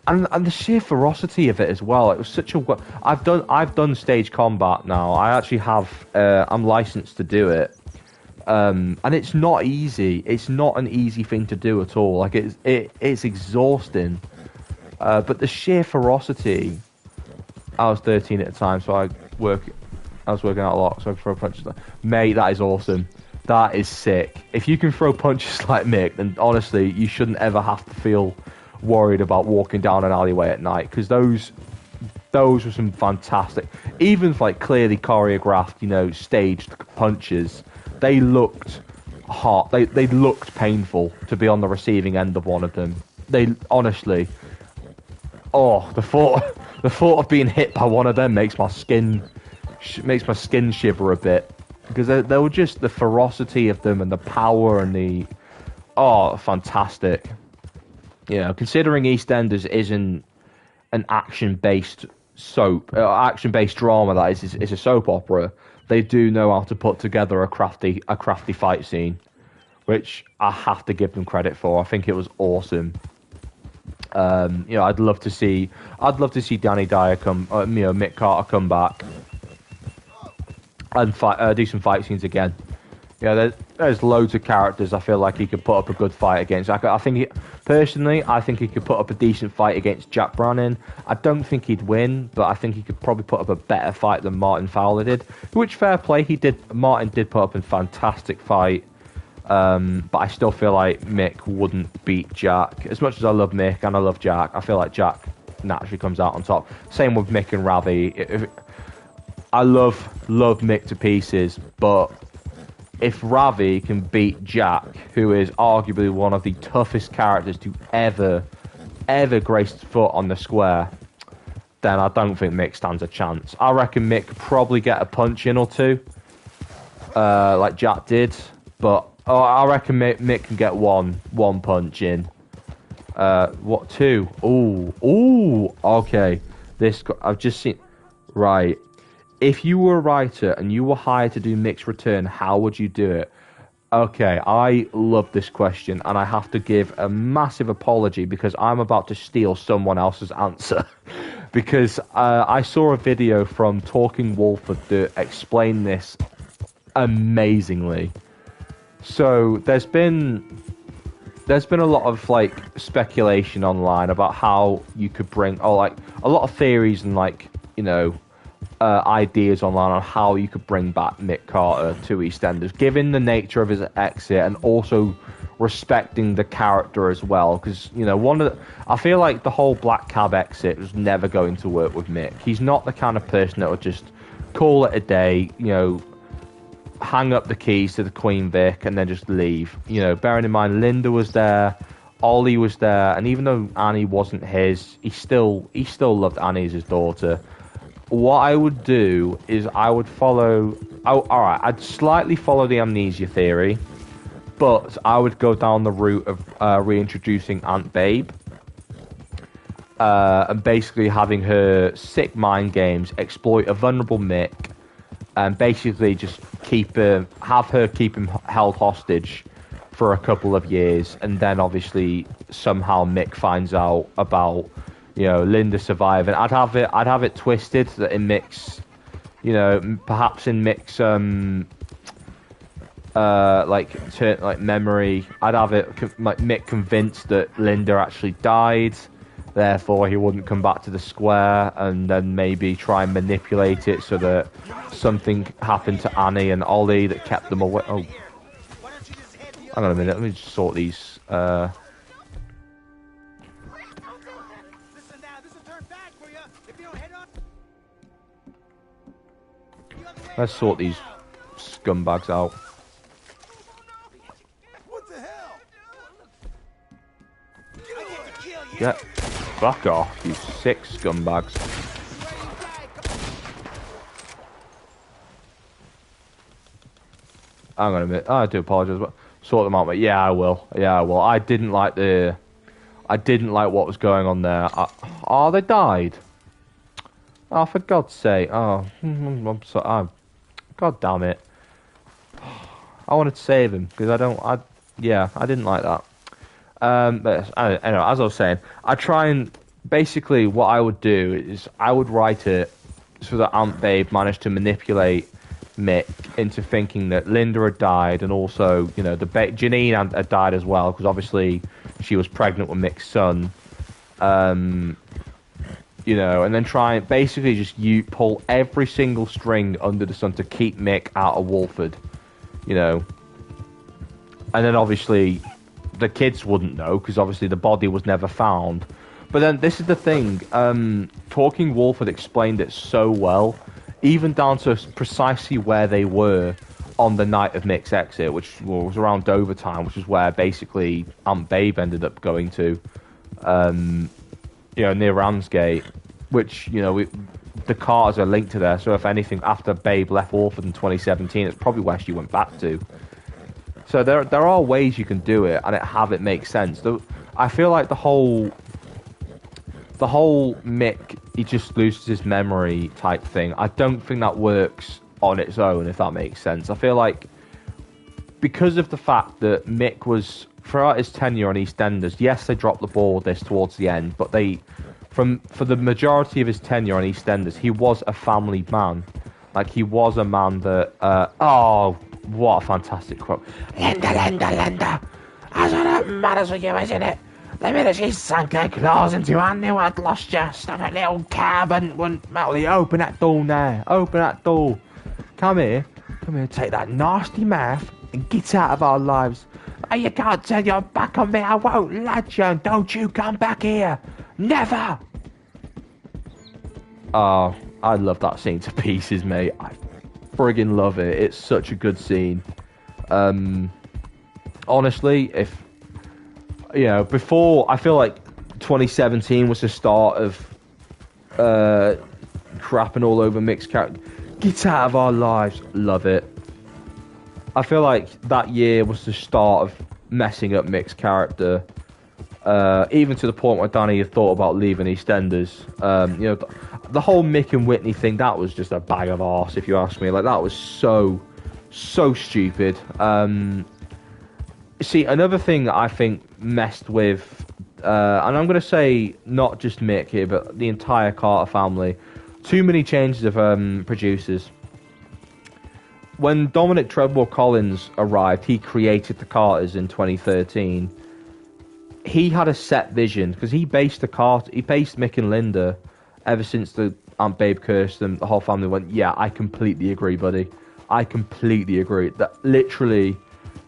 A: the sheer ferocity of it as well. It was such a. I've done stage combat now. I actually have. I'm licensed to do it. And it's not easy. It's not an easy thing to do at all. Like it's exhausting. But the sheer ferocity. I was 13 at the time, so I was working out a lot, so I could throw punches. Mate, that is awesome. That is sick. If you can throw punches like Mick, then honestly, you shouldn't ever have to feel worried about walking down an alleyway at night, because those were some fantastic, even like clearly choreographed, staged punches. They looked hot. They looked painful to be on the receiving end of one of them. They honestly, the thought of being hit by one of them makes my skin shiver a bit, because they were just the ferocity of them and the power and the fantastic. Considering EastEnders isn't an action-based soap, action-based drama, that is, it's a soap opera. They do know how to put together a crafty fight scene, which I have to give them credit for. I think it was awesome. I'd love to see Danny Dyer Mick Carter come back and do some fight scenes again. There's loads of characters I feel like he could put up a good fight against. I think he could put up a decent fight against Jack Brannon. I don't think he'd win, but I think he could probably put up a better fight than Martin Fowler did. Which, fair play, Martin did put up a fantastic fight But I still feel like Mick wouldn't beat Jack. As much as I love Mick and I love Jack, I feel like Jack naturally comes out on top. Same with Mick and Ravi. I love Mick to pieces, but if Ravi can beat Jack, who is arguably one of the toughest characters to ever graced foot on the square, then I don't think Mick stands a chance. I reckon Mick could probably get a punch in or two, like Jack did, but I reckon Mick can get one punch in. What, two? Ooh, okay. I've just seen, right. If you were a writer and you were hired to do Mick's return, how would you do it? Okay, I love this question, and I have to give a massive apology because I'm about to steal someone else's answer. Because I saw a video from Talking Wolford that explained this amazingly. So there's been a lot of like speculation online about how you could bring, like a lot of theories and like, you know, ideas online on how you could bring back Mick Carter to EastEnders, given the nature of his exit and also respecting the character as well. Because, you know, I feel like the whole Black Cab exit was never going to work with Mick. He's not the kind of person that would just call it a day, you know, hang up the keys to the Queen Vic and then just leave. You know, bearing in mind Linda was there, Ollie was there, and even though Annie wasn't his, he still loved Annie as his daughter. What I would do is I would I'd slightly follow the amnesia theory, but I would go down the route of reintroducing Aunt Babe, and basically having her sick mind games exploit a vulnerable Mick, and basically just have her keep him held hostage for a couple of years, and then obviously somehow Mick finds out about, you know, Linda surviving. I'd have it twisted that in Mick's, you know, perhaps in Mick's like memory, I'd have it like Mick convinced that Linda actually died, therefore he wouldn't come back to the square, and then maybe try and manipulate it so that something happened to Annie and Ollie that kept them away. Oh, hang on a minute, let me just sort these. Let's sort these scumbags out.
B: What the hell?
A: Get fuck off, you sick scumbags. Hang on a minute. I do apologise, but sort them out, mate. Yeah, I will. I didn't like what was going on there. They died. Oh, for God's sake. Oh, I'm sorry. God damn it. I wanted to save him, because I didn't like that. But anyway, as I was saying, I try and, basically what I would do is, I would write it so that Aunt Babe managed to manipulate Mick into thinking that Linda had died, and also, you know, Janine had died as well, because obviously she was pregnant with Mick's son. You know, and then try and basically just pull every single string under the sun to keep Mick out of Wolford, you know. And then obviously the kids wouldn't know, because obviously the body was never found. But then this is the thing, Talking Wolford explained it so well, even down to precisely where they were on the night of Mick's exit, which was around Dover time, which is where basically Aunt Babe ended up going to. You know, near Ramsgate, which, you know, the Carters are linked to there. So if anything, after Babe left Wolford in 2017, it's probably where she went back to. So there are ways you can do it and have it make sense. I feel like the whole Mick, he just loses his memory type thing, I don't think that works on its own, if that makes sense. I feel like because of the fact that Mick was, throughout his tenure on EastEnders, yes, they dropped the ball with this towards the end, but for the majority of his tenure on EastEnders, he was a family man. Like, he was a man that, what a fantastic quote. Linda, that's what that matters with you, isn't it? The minute she sank her claws into you, I knew I'd lost you. Stuff a little cab and wouldn't metal you. Open that door now. Open that door. Come here, take that nasty mouth, and get out of our lives. Oh, you can't turn your back on me. I won't let you. Don't you come back here. Never. Oh, I love that scene to pieces, mate. I friggin' love it. It's such a good scene. Honestly, if you know, before, I feel like 2017 was the start of crapping all over mixed character. Get out of our lives. Love it. I feel like that year was the start of messing up mixed character. Even to the point where Danny had thought about leaving EastEnders. You know, the whole Mick and Whitney thing, that was just a bag of arse, if you ask me. Like, that was so stupid. See, another thing that I think messed with, and I'm going to say not just Mick here, but the entire Carter family, too many changes of producers. When Dominic Treadwell Collins arrived, he created the Carters in 2013. He had a set vision because he based Mick and Linda ever since the Aunt Babe cursed them. The whole family went, yeah, I completely agree, buddy. I completely agree. That literally,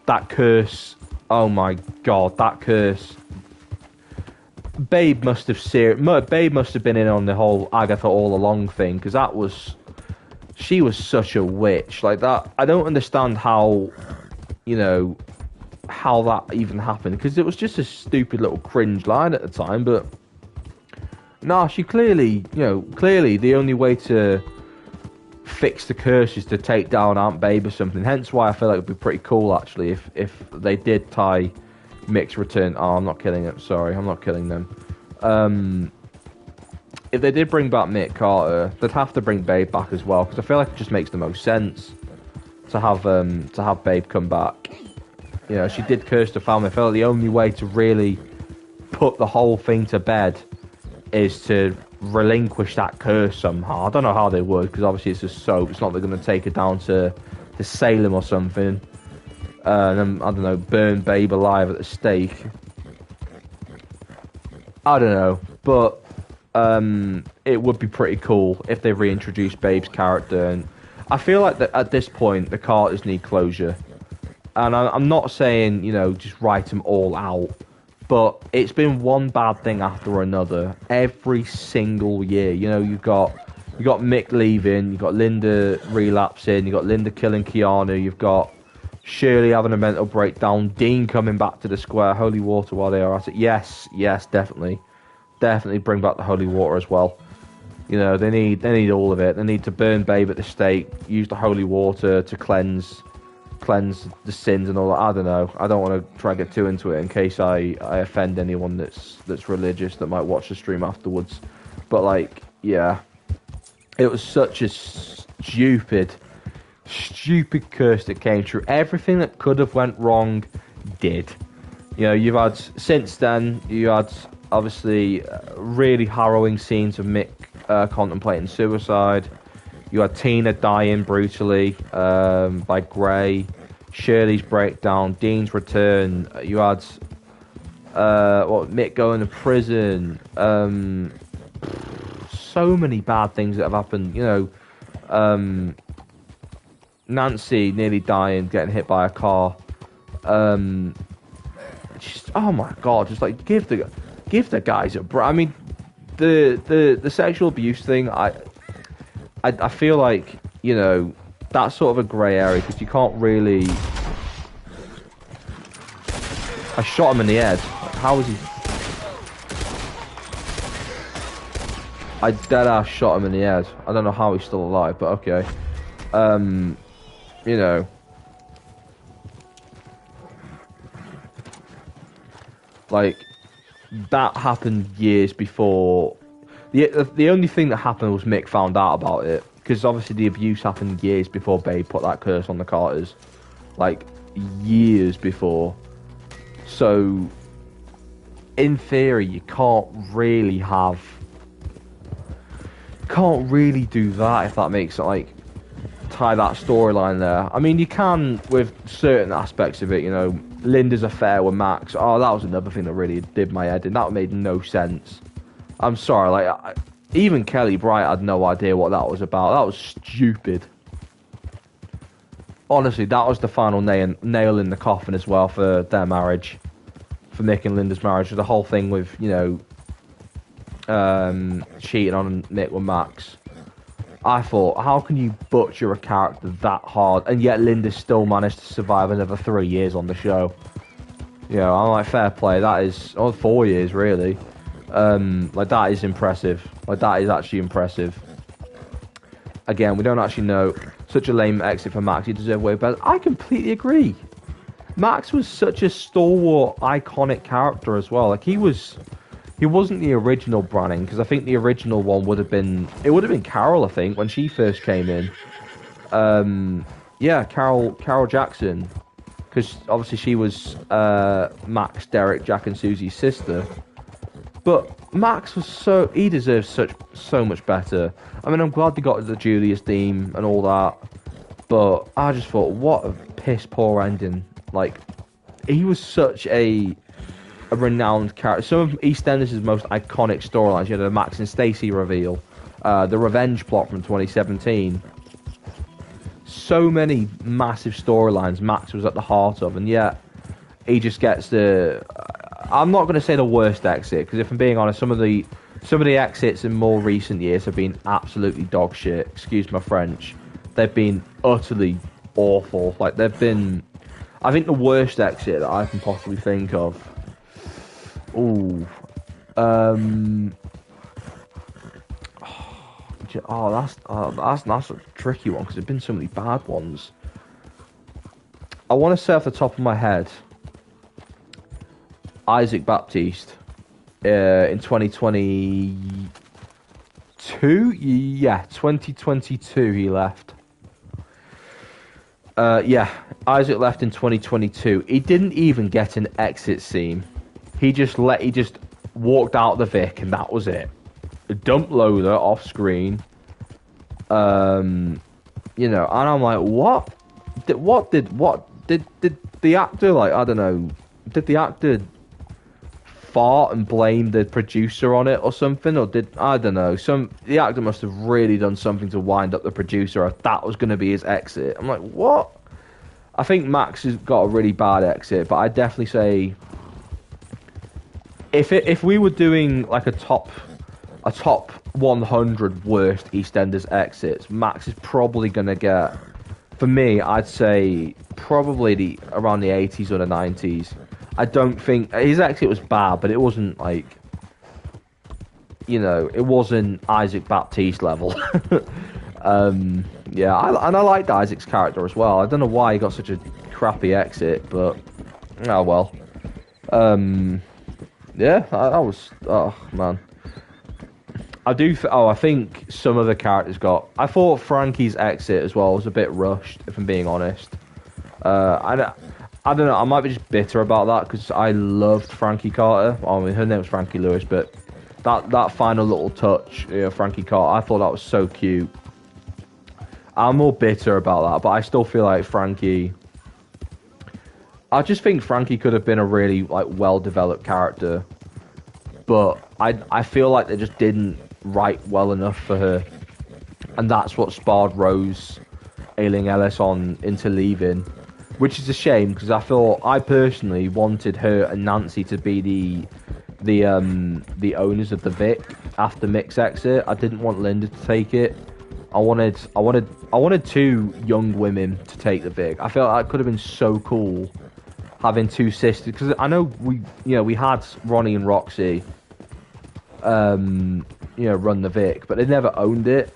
A: that curse. Oh my god, that curse. Babe must have been in on the whole Agatha all along thing, because she was such a witch. Like, that, I don't understand how, you know, how that even happened, because it was just a stupid little cringe line at the time, but nah, she clearly the only way to fix the curse is to take down Aunt Babe or something. Hence why I feel like it'd be pretty cool, actually, if they did tie Mick's return. Oh, I'm not killing it. Sorry, I'm not killing them. If they did bring back Mick Carter, they'd have to bring Babe back as well, because I feel like it just makes the most sense to have Babe come back. You know, she did curse the family. I feel like the only way to really put the whole thing to bed is to relinquish that curse somehow. I don't know how they would, because obviously it's just soap. It's not they're going to take her down to Salem or something, and then, I don't know, burn Babe alive at the stake. I don't know, but it would be pretty cool if they reintroduced Babe's character. And I feel like that at this point the Carters need closure, and I'm not saying, you know, just write them all out, but it's been one bad thing after another every single year. You know, you got Mick leaving, you got Linda relapsing, you got Linda killing Keanu, you've got Shirley having a mental breakdown, Dean coming back to the square, holy water while they are at it. Yes, definitely bring back the holy water as well. You know, they need all of it. They need to burn Babe at the stake, use the holy water to cleanse the sins and all that. I don't know. I don't want to try and get too into it in case I offend anyone that's religious that might watch the stream afterwards. But, like, yeah, it was such a stupid curse that came true. Everything that could have went wrong did. You know, you've had, since then, you had obviously really harrowing scenes of Mick contemplating suicide. You had Tina dying brutally by Gray, Shirley's breakdown, Dean's return. You had Mick going to prison. So many bad things that have happened. You know, Nancy nearly dying, getting hit by a car. Just, oh my god! Just like give the guys a break. I mean, the sexual abuse thing. I feel like, you know, that's sort of a grey area, because you can't really. I shot him in the head. How was he? I deadass shot him in the head. I don't know how he's still alive, but okay. You know, like, that happened years before. The only thing that happened was Mick found out about it, because obviously the abuse happened years before Babe put that curse on the Carters, like years before. So, in theory, you can't really do that, if that makes it, like, tie that storyline there. I mean, you can with certain aspects of it. You know, Linda's affair with Max. Oh, that was another thing that really did my head in. That made no sense. I'm sorry, like, even Kelly Bright had no idea what that was about. That was stupid. honestly, that was the final nail in the coffin as well for their marriage, for Mick and Linda's marriage. The whole thing with, you know, cheating on Mick with Max. I thought, how can you butcher a character that hard, and yet Linda still managed to survive another 3 years on the show? You know, I'm like, fair play. That is, 4 years really. Like, that is impressive. Like, that is actually impressive. Again, we don't actually know. Such a lame exit for Max. He deserved way better. I completely agree. Max was such a stalwart, iconic character as well. Like, he wasn't the original Branning, because I think the original one would have been Carol, I think, when she first came in. Yeah, Carol Jackson, because obviously she was Max, Derek, Jack, and Susie's sister. But Max was he deserves so much better. I mean, I'm glad they got the Julius theme and all that, but I just thought, what a piss poor ending. Like, he was such a renowned character. Some of EastEnders' most iconic storylines, you know, the Max and Stacey reveal, the revenge plot from 2017. So many massive storylines Max was at the heart of, and yet he just gets I'm not going to say the worst exit, because if I'm being honest, some of the exits in more recent years have been absolutely dog shit. Excuse my French. They've been utterly awful. Like, they've been, I think the worst exit that I can possibly think of. That's a tricky one, because there've been so many bad ones. I want to say off the top of my head, Isaac Baptiste in 2022. Yeah, 2022 he left. Yeah, Isaac left in 2022. He didn't even get an exit scene. He just walked out the Vic, and that was it. A dump loader off screen. You know, and I'm like, what? Did the actor, like, I don't know, did the actor fart and blame the producer on it or something, or I don't know, the actor must have really done something to wind up the producer if that was going to be his exit. I'm like, what? I think Max has got a really bad exit, but I'd definitely say if we were doing like a top 100 worst EastEnders exits, Max is probably going to get, for me, I'd say probably around the 80s or the 90s. I don't think his exit was bad, but it wasn't like, you know, it wasn't Isaac Baptiste level. Yeah, I liked Isaac's character as well. I don't know why he got such a crappy exit, but oh well. Yeah, I was, oh man. I think some of the characters got. I thought Frankie's exit as well was a bit rushed, if I'm being honest. I don't know. I might be just bitter about that because I loved Frankie Carter. I mean, her name was Frankie Lewis, but that final little touch, you know, Frankie Carter, I thought that was so cute. I'm more bitter about that, but I still feel like Frankie. I just think Frankie could have been a really like well-developed character, but I feel like they just didn't write well enough for her, and that's what spurred Rose Ailing Ellis on into leaving, which is a shame because I personally wanted her and Nancy to be the owners of the Vic after Mick's exit. I didn't want Linda to take it. I wanted two young women to take the Vic. I felt that could have been so cool having two sisters, because I know we had Ronnie and Roxy run the Vic, but they never owned it.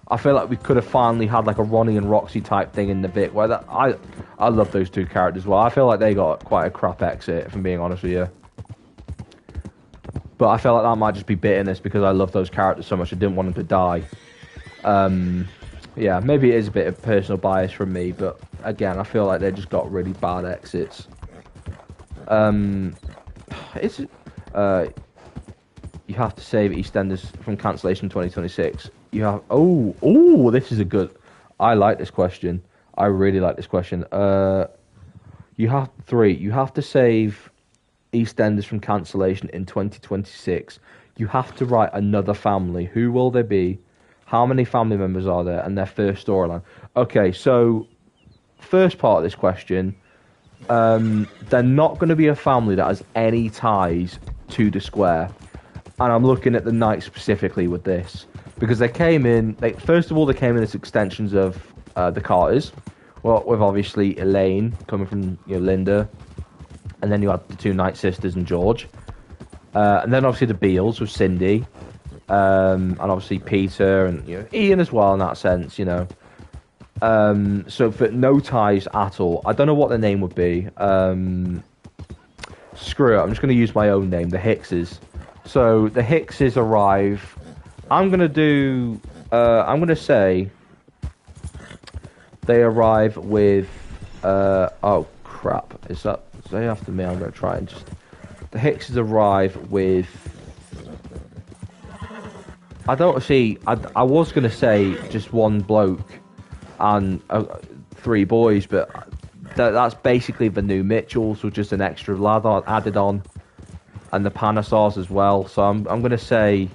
A: I feel like we could have finally had like a Ronnie and Roxy type thing in the Vic, where I love those two characters well. I feel like they got quite a crap exit, if I'm being honest with you. But I feel like that might just be bitterness because I love those characters so much I didn't want them to die. Yeah, maybe it is a bit of personal bias from me, but again, I feel like they just got really bad exits. You have to save EastEnders from cancellation 2026. You have this is a good. I like this question. I really like this question. You have to save EastEnders from cancellation in 2026. You have to write another family. Who will they be? How many family members are there? And their first storyline. Okay, so first part of this question, they're not going to be a family that has any ties to the square. And I'm looking at the Knights specifically with this. Because they came in, first of all, they came in as extensions of the Carters. Well, with obviously Elaine coming from Linda. And then you had the two Knight sisters and George. And then obviously the Beals with Cindy. And obviously Peter and Ian as well in that sense, So for no ties at all. I don't know what the name would be. Screw it, I'm just going to use my own name, the Hickses. So the Hickses arrive. I'm going to say they arrive with, oh crap, is they after me? I'm going to try and just, the Hickses arrive with, I was going to say just one bloke and 3 boys, but that's basically the new Mitchells with just an extra lad added on, and the Panasars as well. So I'm going to say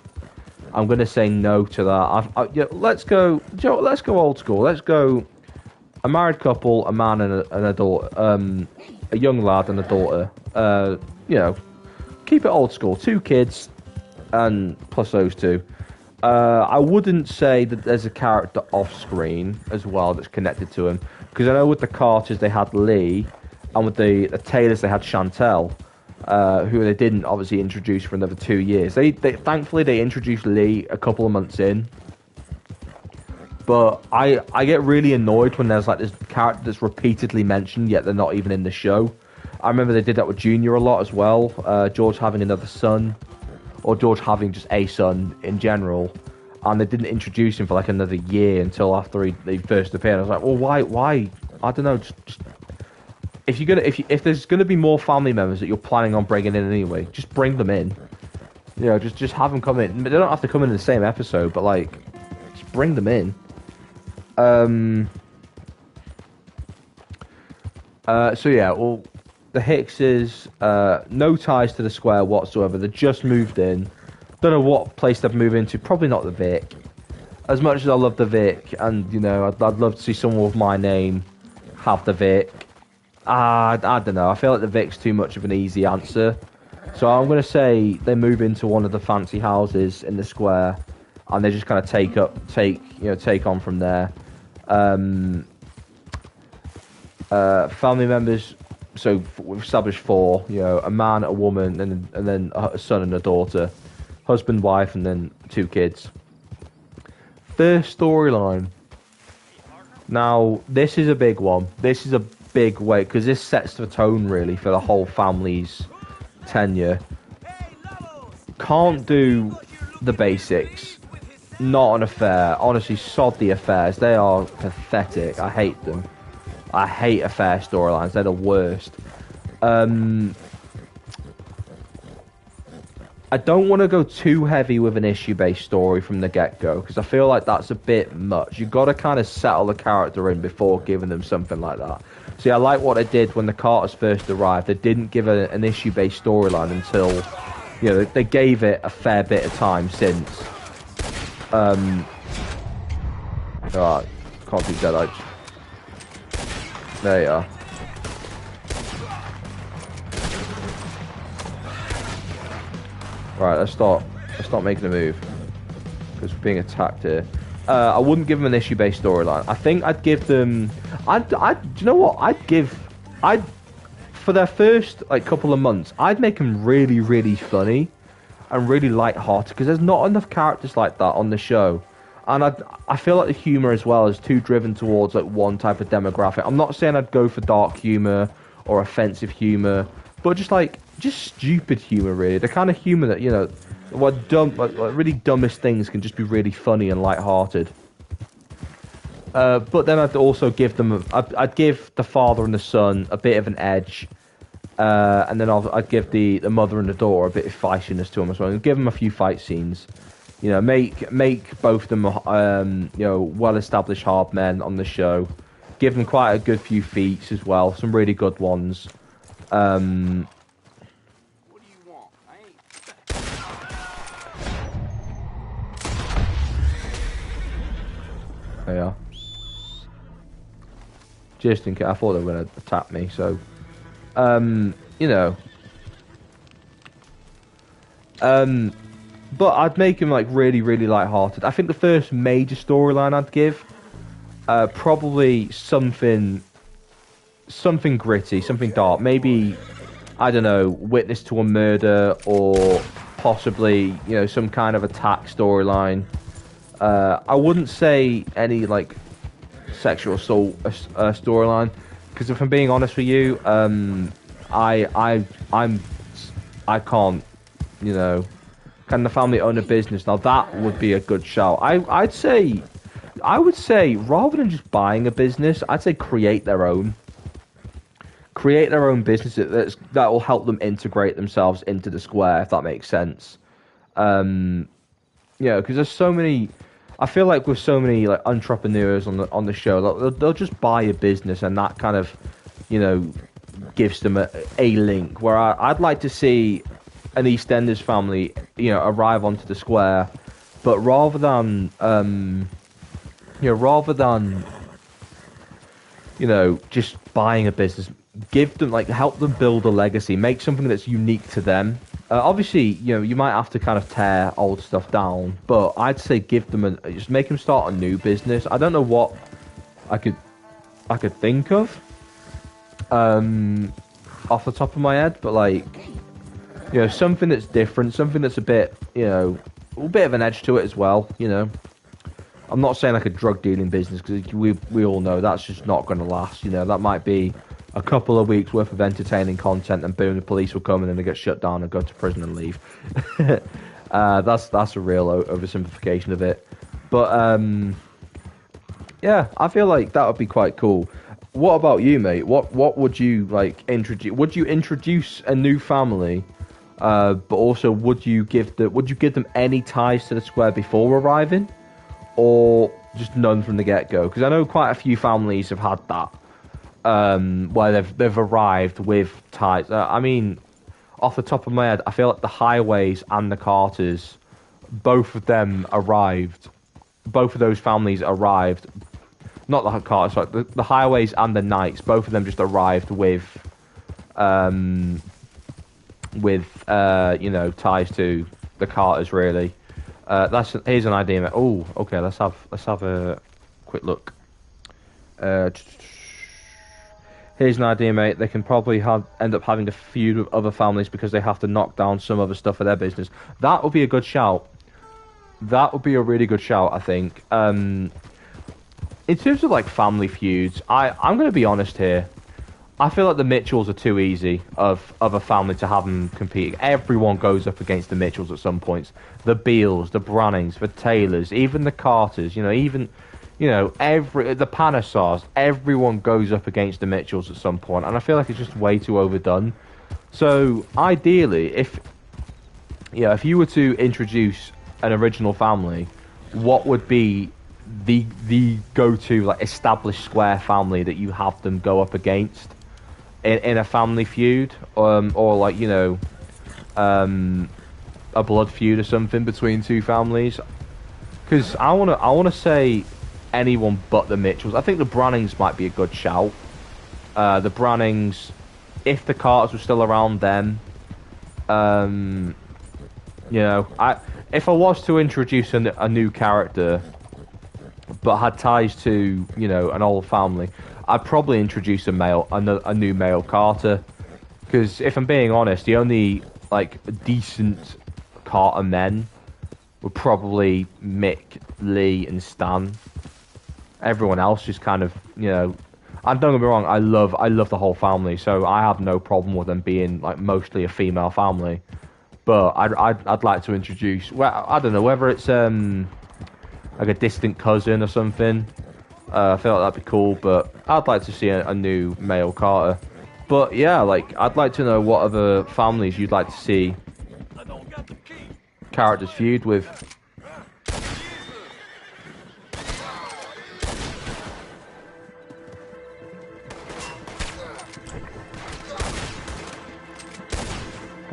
A: no to that. Let's go old school. Let's go a married couple, a man and a daughter, a young lad and a daughter. Keep it old school. 2 kids, and plus those 2. I wouldn't say that there's a character off screen as well that's connected to him, because I know with the Carters they had Lee, and with the Taylors they had Chantel, who they didn't obviously introduce for another 2 years. They thankfully they introduced Lee a couple of months in, but I get really annoyed when there's like this character that's repeatedly mentioned yet they're not even in the show. I remember they did that with Junior a lot as well. George having another son, or George having just a son in general, and they didn't introduce him for like another year until after they first appeared. I was like, well, why? I don't know. Just if there's gonna be more family members that you're planning on bringing in anyway, just bring them in. Just have them come in. They don't have to come in the same episode, but like, just bring them in. So yeah, well, the Hickses, no ties to the square whatsoever. They just moved in. Don't know what place they've moved into. Probably not the Vic. As much as I love the Vic, and I'd love to see someone with my name have the Vic. I don't know. I feel like the Vic's too much of an easy answer. So I'm going to say they move into one of the fancy houses in the square, and they just kind of take on from there. Family members. So we've established 4. A man, a woman, and then a son and a daughter, husband, wife, and then 2 kids. First storyline. Now this is a big one. This is a big way because this sets the tone really for the whole family's tenure. Can't do the basics. Not an affair. Honestly, sod the affairs. They are pathetic. I hate them. I hate affair storylines. They're the worst. I don't want to go too heavy with an issue-based story from the get-go, because I feel like that's a bit much. You've got to kind of settle the character in before giving them something like that. See, I like what they did when the Carters first arrived. They didn't give an issue-based storyline until, they gave it a fair bit of time since. Alright, can't do that. There you are. Right, let's start making a move, because we're being attacked here. I wouldn't give them an issue-based storyline. I think I'd give them. Do you know what? For their first couple of months, I'd make them really, really funny and really light-hearted, because there's not enough characters like that on the show, and I feel like the humor as well is too driven towards one type of demographic. I'm not saying I'd go for dark humor or offensive humor, but just stupid humor, really. The kind of humor that, really dumbest things can just be really funny and light-hearted. But then I'd also give them, I'd give the father and the son a bit of an edge, and then I'd give the mother and the daughter a bit of feistiness to them as well, and give them a few fight scenes. Make both of them, well-established hard men on the show. Give them quite a good few feats as well, some really good ones. There you are. just in case. I thought they were going to attack me. So, you know, but I'd make him like really, really light-hearted. I think the first major storyline I'd give, probably something gritty, something dark. Maybe, I don't know, witness to a murder, or possibly, you know, some kind of attack storyline. I wouldn't say any like sexual assault storyline, because if I'm being honest with you, I can't, you know, can the family own a business? Now that would be a good shout. I would say rather than just buying a business, I'd say create their own business that will help them integrate themselves into the square, if that makes sense. You know, because there's so many. I feel like with so many like entrepreneurs on the show, they'll just buy a business, and that kind of, you know, gives them a link. Where I'd like to see an EastEnders family, you know, arrive onto the square, but rather than just buying a business, give them, like, help them build a legacy, make something that's unique to them. Obviously, you know, you might have to kind of tear old stuff down, but I'd say give them just make them start a new business. I don't know what I could think of off the top of my head, but like, you know, something that's different, something that's a bit, you know, a bit of an edge to it as well, you know. I'm not saying like a drug dealing business, because we all know that's just not going to last, you know. That might be a couple of weeks worth of entertaining content, and boom, the police will come in and they get shut down and go to prison and leave. That's a real oversimplification of it. But yeah, I feel like that would be quite cool. What about you, mate? What would you like introduce? Would you introduce a new family? But also, would you give them any ties to the square before arriving, or just none from the get-go? Because I know quite a few families have had that, where they've arrived with ties. I mean, off the top of my head, I feel like the Highways and the Carters, both of them arrived. Both of those families arrived. Not the Carters, sorry, the Highways and the Knights. Both of them just arrived with you know, ties to the Carters, really. Here's an idea, mate. Oh, okay. Let's have a quick look. Here's an idea, mate. They can probably end up having a feud with other families because they have to knock down some other stuff for their business. That would be a good shout. That would be a really good shout, I think. In terms of like family feuds, I'm going to be honest here. I feel like the Mitchells are too easy of a family to have them competing. Everyone goes up against the Mitchells at some points. The Beals, the Brannings, the Taylors, even the Carters. You know, even, you know, the Panasars. Everyone goes up against the Mitchells at some point, and I feel like it's just way too overdone. So ideally, if you were to introduce an original family, what would be the go-to like established square family that you have them go up against in a family feud, or like, you know, a blood feud or something between two families? Because I wanna say anyone but the Mitchells. I think the Brannings might be a good shout. The Brannings, if the Carters were still around then, you know, if I was to introduce a new character but had ties to, you know, an old family, I'd probably introduce a new male Carter. Because if I'm being honest, the only like decent Carter men were probably Mick, Lee, and Stan. Everyone else just kind of, you know, and don't get me wrong, I love the whole family, so I have no problem with them being like mostly a female family. But I'd like to introduce, well, I don't know whether it's like a distant cousin or something. I feel like that'd be cool, but I'd like to see a new male Carter. But yeah, like, I'd like to know what other families you'd like to see characters feud with.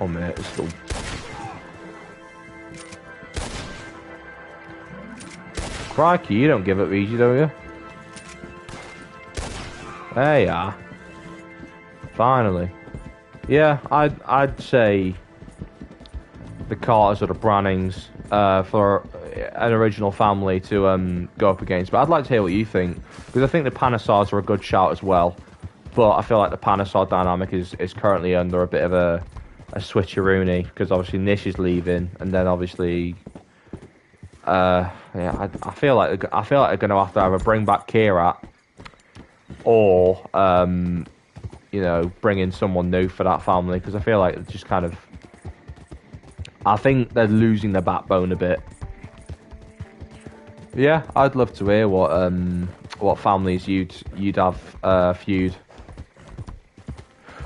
A: Oh man, it's still... Crikey, you don't give up easy, don't you? There you are. Finally. Yeah, I'd say the Carters or the Brannings for an original family to go up against. But I'd like to hear what you think, because I think the Panasars are a good shout as well. But I feel like the Panasar dynamic is currently under a bit of a switcheroony, because obviously Nish is leaving, and then obviously, yeah, I feel like they're going to have to either bring back Kirat or you know, bring in someone new for that family, because I feel like it's just kind of, I think they're losing their backbone a bit. Yeah, I'd love to hear what families you'd have feud.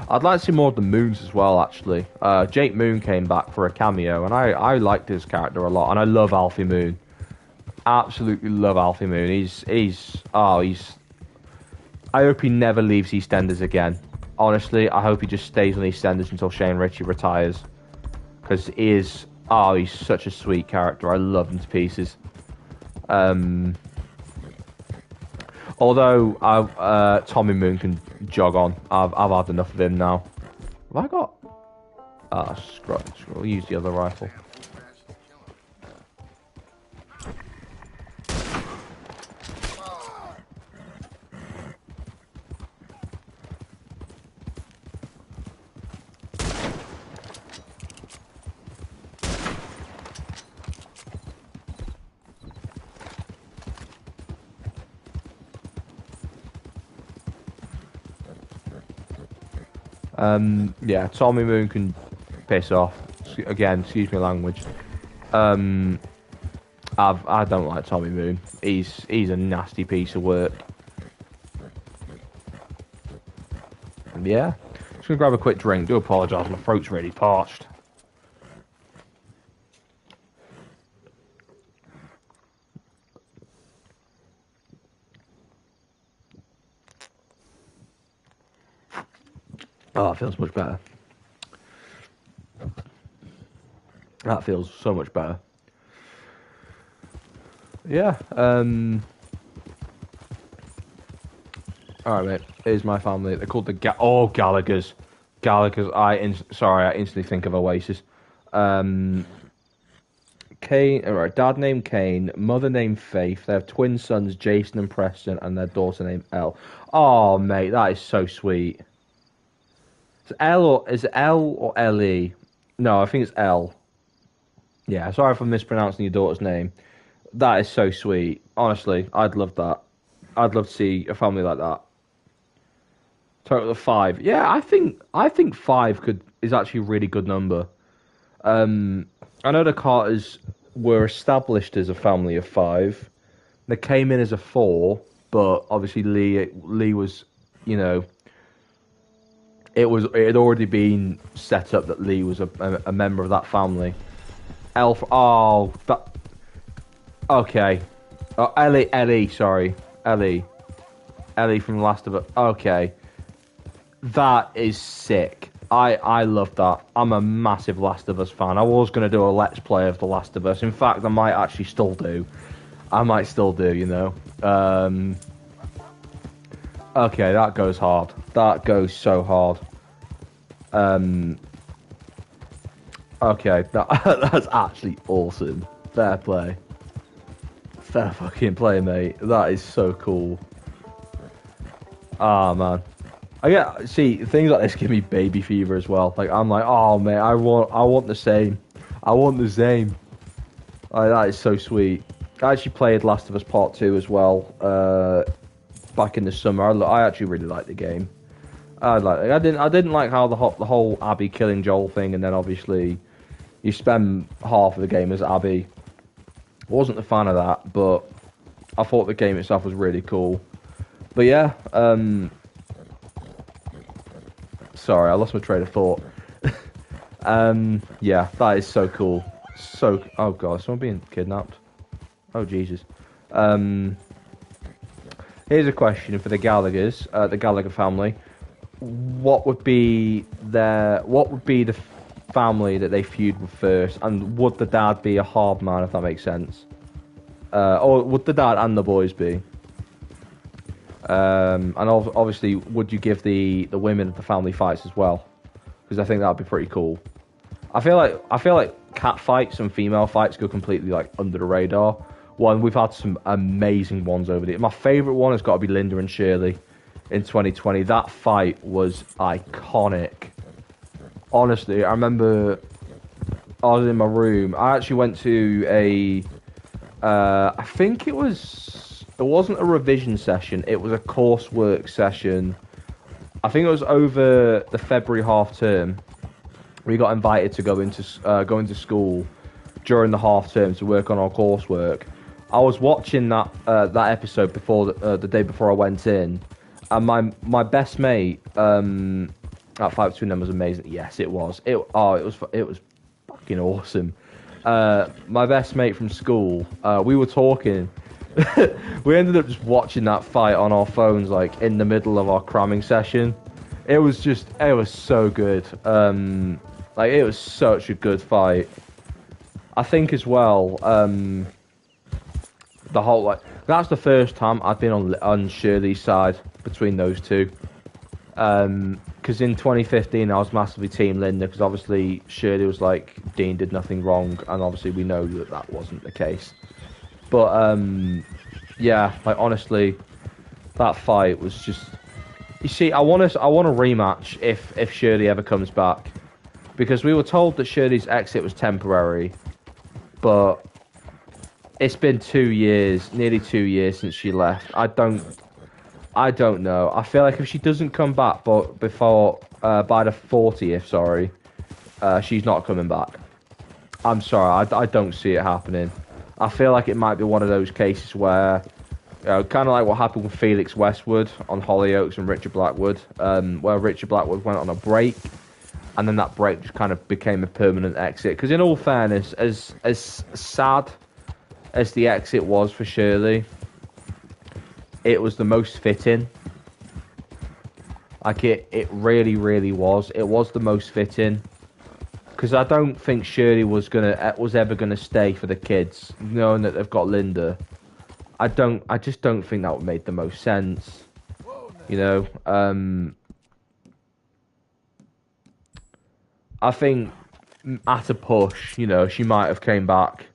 A: I'd like to see more of the Moons as well, actually. Jake Moon came back for a cameo, and I liked his character a lot, and I love Alfie Moon. Absolutely love Alfie Moon. He's I hope he never leaves EastEnders again. Honestly, I hope he just stays on EastEnders until Shane Ritchie retires, because he's such a sweet character. I love him to pieces. Although Tommy Moon can jog on. I've had enough of him now. Have I got? Scroll. Use the other rifle. Yeah, Tommy Moon can piss off. Again, excuse my language. I don't like Tommy Moon. He's a nasty piece of work. Yeah, just gonna grab a quick drink. Do apologise, my throat's really parched. Oh, that feels much better. That feels so much better. Yeah, alright, mate. Here's my family. They're called the Gallagher's. Gallagher's. I instantly think of Oasis. Kane. Alright, dad named Kane, mother named Faith. They have twin sons, Jason and Preston, and their daughter named Elle. Oh, mate, that is so sweet. Is it L or L-E? No, I think it's L. Yeah, sorry for mispronouncing your daughter's name. That is so sweet. Honestly, I'd love that. I'd love to see a family like that. Total of 5. Yeah, I think 5 is actually a really good number. I know the Carters were established as a family of 5. They came in as a 4, but obviously Lee was, you know, it had already been set up that Lee was a member of that family. Okay. Oh, Ellie, sorry. Ellie from The Last of Us. Okay. That is sick. I love that. I'm a massive Last of Us fan. I was going to do a Let's Play of The Last of Us. In fact, I might actually still do. You know. Okay, that goes hard. That goes so hard. Okay, that's actually awesome. Fair play. Fair fucking play, mate. That is so cool. Ah, man. See, things like this give me baby fever as well. Like, I'm like, oh, mate, I want the same. I want the same. Like, that is so sweet. I actually played Last of Us Part 2 as well, back in the summer. I actually really liked the game. I didn't like how the whole Abby killing Joel thing, and then obviously you spend half of the game as Abby. Wasn't a fan of that, but I thought the game itself was really cool. But yeah, sorry, I lost my train of thought. Yeah, that is so cool. Oh god, is someone being kidnapped? Oh Jesus. Here's a question for the Gallaghers, the Gallagher family. What would be the family that they feud with first, and would the dad be a hard man, if that makes sense? Or would the dad and the boys be? And obviously, would you give the women the family fights as well? Because I think that would be pretty cool. I feel like cat fights and female fights go completely like under the radar. We've had some amazing ones over there. My favourite one has got to be Linda and Shirley in 2020. That fight was iconic. Honestly, I remember I was in my room. I actually went to a I think it wasn't a revision session, it was a coursework session. I think it was over the February half term. We got invited to go into school during the half term to work on our coursework. I was watching that episode before the day before I went in, and my best mate, that fight between them was amazing. Yes, it was. It was fucking awesome. My best mate from school, we were talking. We ended up just watching that fight on our phones, like in the middle of our cramming session. It was so good. Like it was such a good fight. I think as well, the whole that's the first time I've been on Shirley's side between those two. Because in 2015 I was massively team Linda, because obviously Shirley was like Dean did nothing wrong, and obviously we know that wasn't the case. But yeah, like honestly, that fight was just. You see, I want a rematch if Shirley ever comes back, because we were told that Shirley's exit was temporary, but it's been 2 years, nearly 2 years since she left. I don't know. I feel like if she doesn't come back, but before by the 40th, she's not coming back. I'm sorry, I don't see it happening. I feel like it might be one of those cases where, kind of like what happened with Felix Westwood on Hollyoaks and Richard Blackwood, where Richard Blackwood went on a break, and then that break just kind of became a permanent exit. Because in all fairness, as sad as the exit was for Shirley, it was the most fitting. Like it really, really was. It was the most fitting. Because I don't think Shirley was ever gonna stay for the kids, knowing that they've got Linda. I just don't think that would make the most sense. You know, I think at a push, you know, she might have came back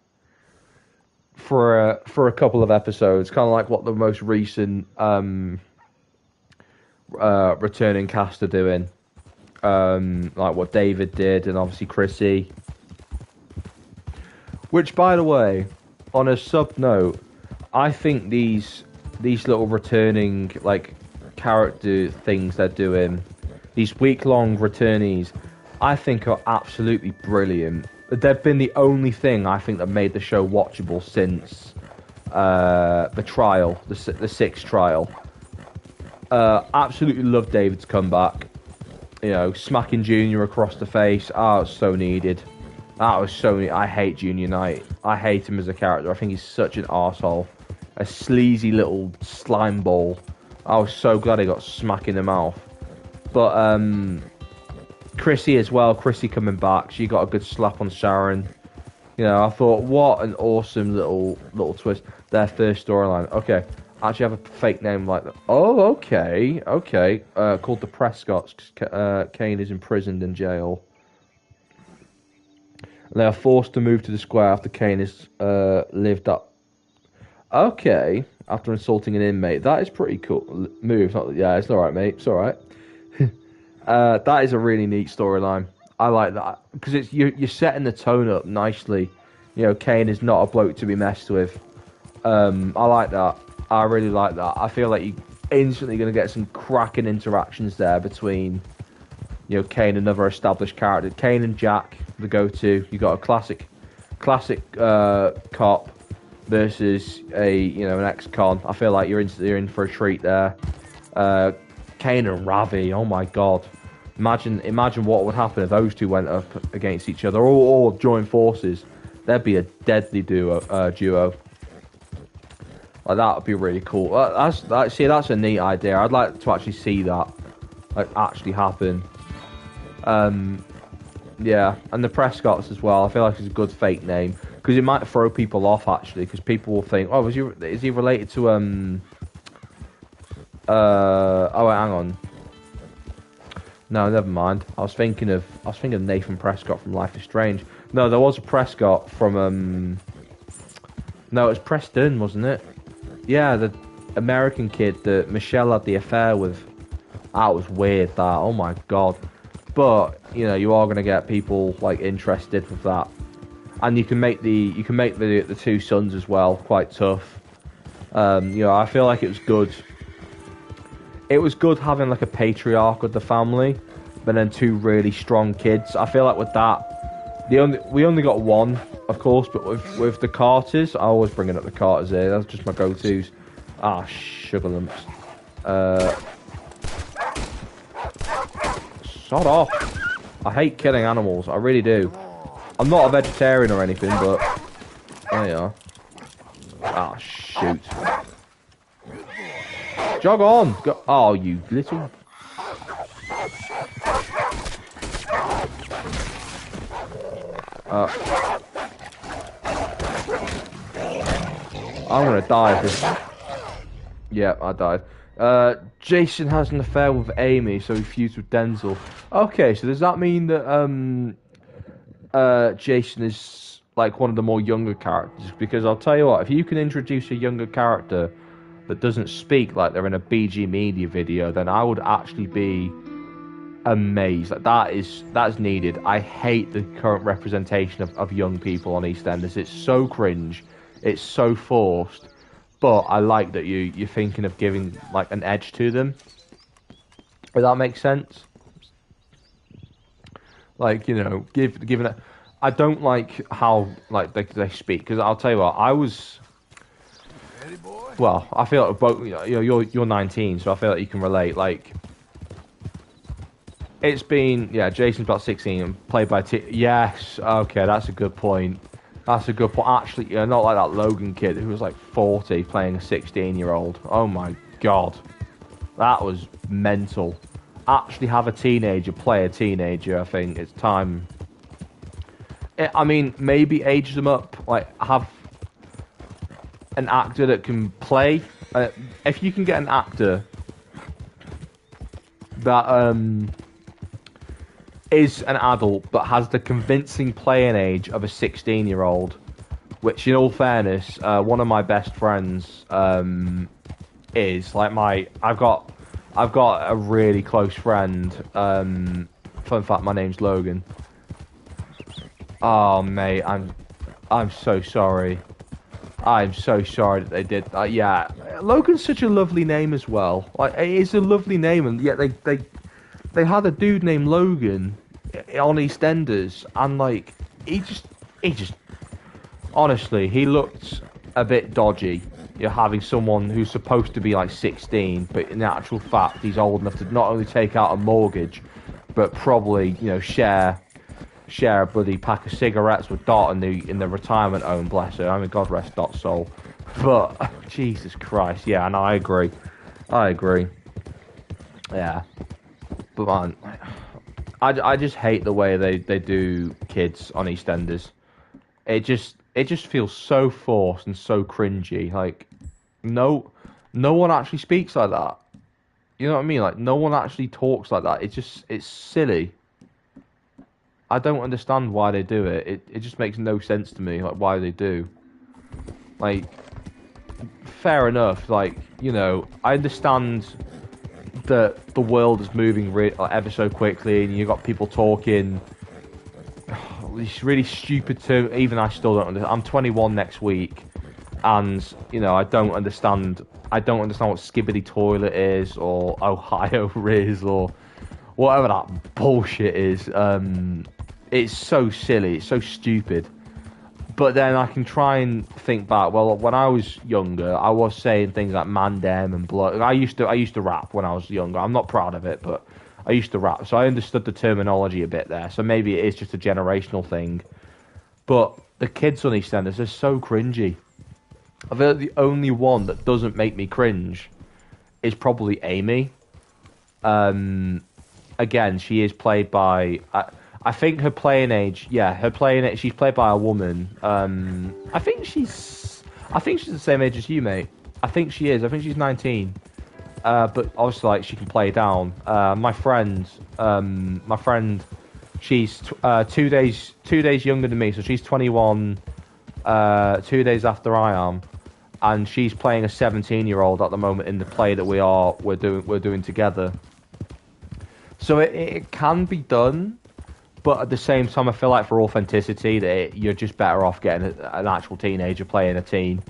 A: for a couple of episodes, kind of like what the most recent returning cast are doing, like what David did, and obviously Chrissy. Which, by the way, on a sub note, I think these little returning like character things they're doing, these week-long returnees, I think are absolutely brilliant. They've been the only thing I think that made the show watchable since the trial, the sixth trial. Absolutely love David's comeback. You know, smacking Junior across the face. Oh, it's so needed. That was so needed. I hate Junior Knight. I hate him as a character. I think he's such an arsehole. A sleazy little slime ball. I was so glad he got smacked in the mouth. But Chrissy as well. Chrissy coming back. She got a good slap on Sharon. You know, I thought, what an awesome little twist. Their first storyline. Okay, actually have a fake name like that. Oh, okay. Called the Prescotts. Kane is imprisoned in jail. And they are forced to move to the square after Kane has lived up. Okay, after insulting an inmate. That is pretty cool. Move. Yeah, it's alright, mate. It's alright. That is a really neat storyline. I like that. Because you're setting the tone up nicely. You know, Kane is not a bloke to be messed with. I like that. I really like that. I feel like you're instantly going to get some cracking interactions there between, you know, Kane and another established character. Kane and Jack, the go-to. You got a classic cop versus an ex-con. I feel like you're in for a treat there. Kane and Ravi, oh my god. Imagine what would happen if those two went up against each other or joined forces. There'd be a deadly duo. Like that would be really cool. That's a neat idea. I'd like to actually see that actually happen. Yeah, and the Prescotts as well. I feel like it's a good fake name because it might throw people off actually, because people will think, oh, is he related to Oh, wait, hang on. No, never mind. I was thinking of Nathan Prescott from Life is Strange. No, there was a Prescott from No, it was Preston, wasn't it? Yeah, the American kid that Michelle had the affair with. That was weird. That. Oh my god. But you know, you are gonna get people like interested with that, and you can make the two sons as well quite tough. You know, I feel like it was good. It was good having like a patriarch of the family, but then two really strong kids. I feel like with that, we only got one, of course, but with the Carters, I always bringing up the Carters here. That's just my go-tos. Ah, sugar lumps. Shut off. I hate killing animals. I really do. I'm not a vegetarian or anything, but there you are. Ah, shoot. Jog on! Go oh, you little... I'm gonna die if this... Yeah, I died. Jason has an affair with Amy, so he feuds with Denzel. Okay, so does that mean that Jason is like one of the more younger characters? Because I'll tell you what, if you can introduce a younger character that doesn't speak like they're in a BG Media video, then I would actually be amazed. Like that's needed. I hate the current representation of young people on EastEnders. It's so cringe. It's so forced. But I like that you're thinking of giving like an edge to them. Does that make sense? Like, you know, giving it. I don't like how like they speak, because I'll tell you what, I was. Well, I feel like both. You know, you're 19, so I feel like you can relate. Like, it's been Jason's about 16 and played by Yes, okay, that's a good point. That's a good point. Actually, not like that Logan kid who was like 40 playing a 16-year-old. Oh my god, that was mental. Actually, have a teenager play a teenager. I think it's time. I mean, maybe age them up. Like, have an actor that can play. If you can get an actor that is an adult but has the convincing playing age of a 16-year-old, which, in all fairness, one of my best friends is like I've got a really close friend. Fun fact, my name's Logan. Oh mate, I'm so sorry. I'm so sorry that they did that. Yeah, Logan's such a lovely name as well. Like, it is a lovely name, and yet they had a dude named Logan on EastEnders, and like he just honestly, he looked a bit dodgy. You're having someone who's supposed to be like 16, but in actual fact he's old enough to not only take out a mortgage, but probably, you know, share a bloody pack of cigarettes with Dot in the retirement home. Bless her. I mean, God rest Dot's soul. But Jesus Christ, yeah, and I agree. Yeah, but man, I just hate the way they do kids on EastEnders. It just feels so forced and so cringy. Like, no one actually speaks like that. You know what I mean? Like, no one actually talks like that. It's silly. I don't understand why they do it. It just makes no sense to me, like, why they do. Like, fair enough, like, you know, I understand that the world is moving ever so quickly, and you've got people talking these really stupid terms. Even I still don't understand. I'm 21 next week, and, you know, I don't understand what Skibbity Toilet is, or Ohio Riz, or whatever that bullshit is. It's so silly, it's so stupid. But then I can try and think back. Well, when I was younger, I was saying things like "man, dem" and "blood." I used to rap when I was younger. I'm not proud of it, but I used to rap, so I understood the terminology a bit there. So maybe it is just a generational thing. But the kids on EastEnders are so cringy. I feel like the only one that doesn't make me cringe is probably Amy. Again, she is played by. I think her playing age, she's played by a woman. I think she's the same age as you, mate. I think she is. I think she's 19. but obviously, like, she can play down. My friend, she's 2 days younger than me, so she's 21. 2 days after I am, and she's playing a 17-year-old at the moment in the play that we're doing together. So it can be done, but at the same time, I feel like for authenticity, you're just better off getting an actual teenager playing a teen.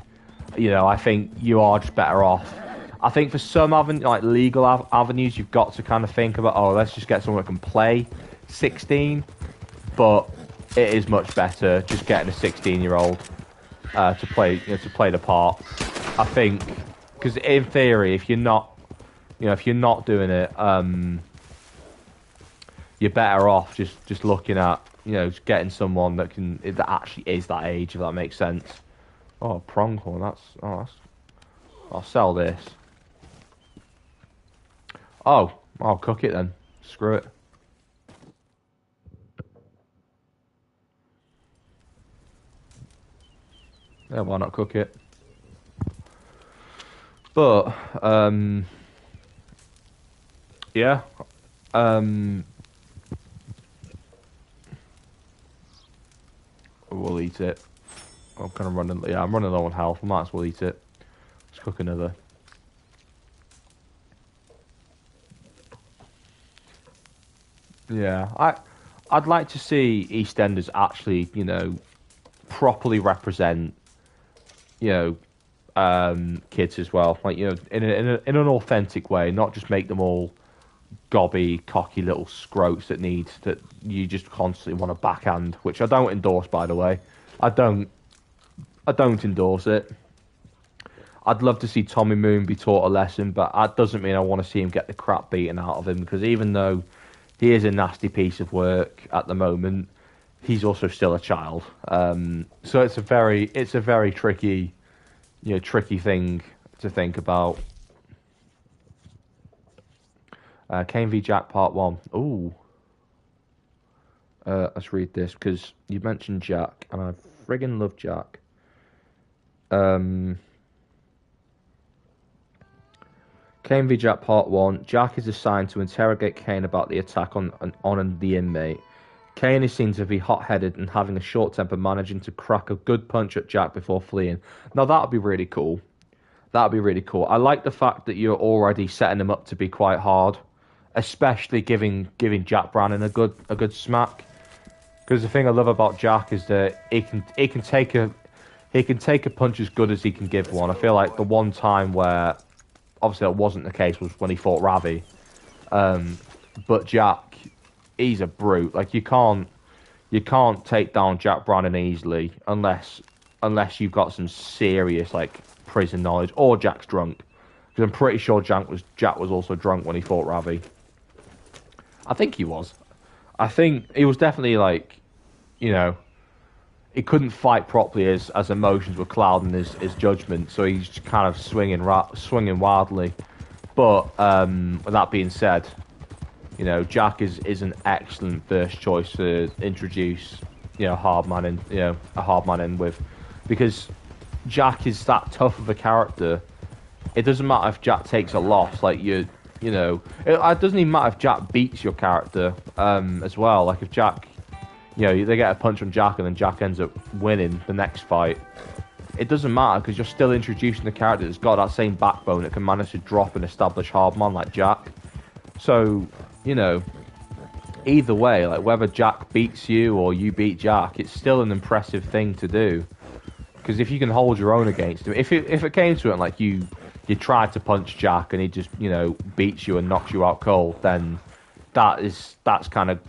A: You know, I think you are just better off. I think for some legal avenues, you've got to kind of think about, let's just get someone that can play 16. But it is much better just getting a 16-year-old to play the part. I think, because in theory, if you're not doing it, you're better off just looking at just getting someone that actually is that age, if that makes sense. Oh, pronghorn, that's I'll sell this. Oh, I'll cook it then. Screw it. Yeah, why not cook it? But yeah, we'll eat it. I'm kind of running. Yeah, I'm running low on health. I might as well eat it. Let's cook another. Yeah, I'd like to see EastEnders actually, properly represent, kids as well. Like, in an authentic way, not just make them all gobby, cocky little scroats that you just constantly want to backhand, which I don't endorse, by the way. I don't endorse it. I'd love to see Tommy Moon be taught a lesson, but that doesn't mean I want to see him get the crap beaten out of him, because even though he is a nasty piece of work at the moment, he's also still a child. So it's a very tricky, tricky thing to think about. Kane v Jack Part 1. Ooh. Let's read this, because you mentioned Jack, and I friggin' love Jack. Kane v Jack Part 1. Jack is assigned to interrogate Kane about the attack on the inmate. Kane is seen to be hot-headed and having a short temper, managing to crack a good punch at Jack before fleeing. Now, that would be really cool. That would be really cool. I like the fact that you're already setting him up to be quite hard, especially giving Jack Brannon a good smack. Because the thing I love about Jack is that he can take a punch as good as he can give one. I feel like the one time where obviously that wasn't the case was when he fought Ravi. But Jack, he's a brute. Like, you can't take down Jack Brannon easily unless you've got some serious prison knowledge, or Jack's drunk. Because I'm pretty sure Jack was also drunk when he fought Ravi. I think he was. I think he was definitely he couldn't fight properly as emotions were clouding his judgment, so he's kind of swinging wildly. But with that being said, Jack is an excellent first choice to introduce a hard man in with, because Jack is that tough of a character. It doesn't matter if Jack takes a loss, it doesn't even matter if Jack beats your character as well. Like, if Jack, they get a punch on Jack and then Jack ends up winning the next fight, it doesn't matter, because you're still introducing the character that's got that same backbone that can manage to drop an established hard man like Jack. So, either way, whether Jack beats you or you beat Jack, it's still an impressive thing to do. Because if you can hold your own against him, if it came to it and you tried to punch Jack and he just beats you and knocks you out cold, then that's kind of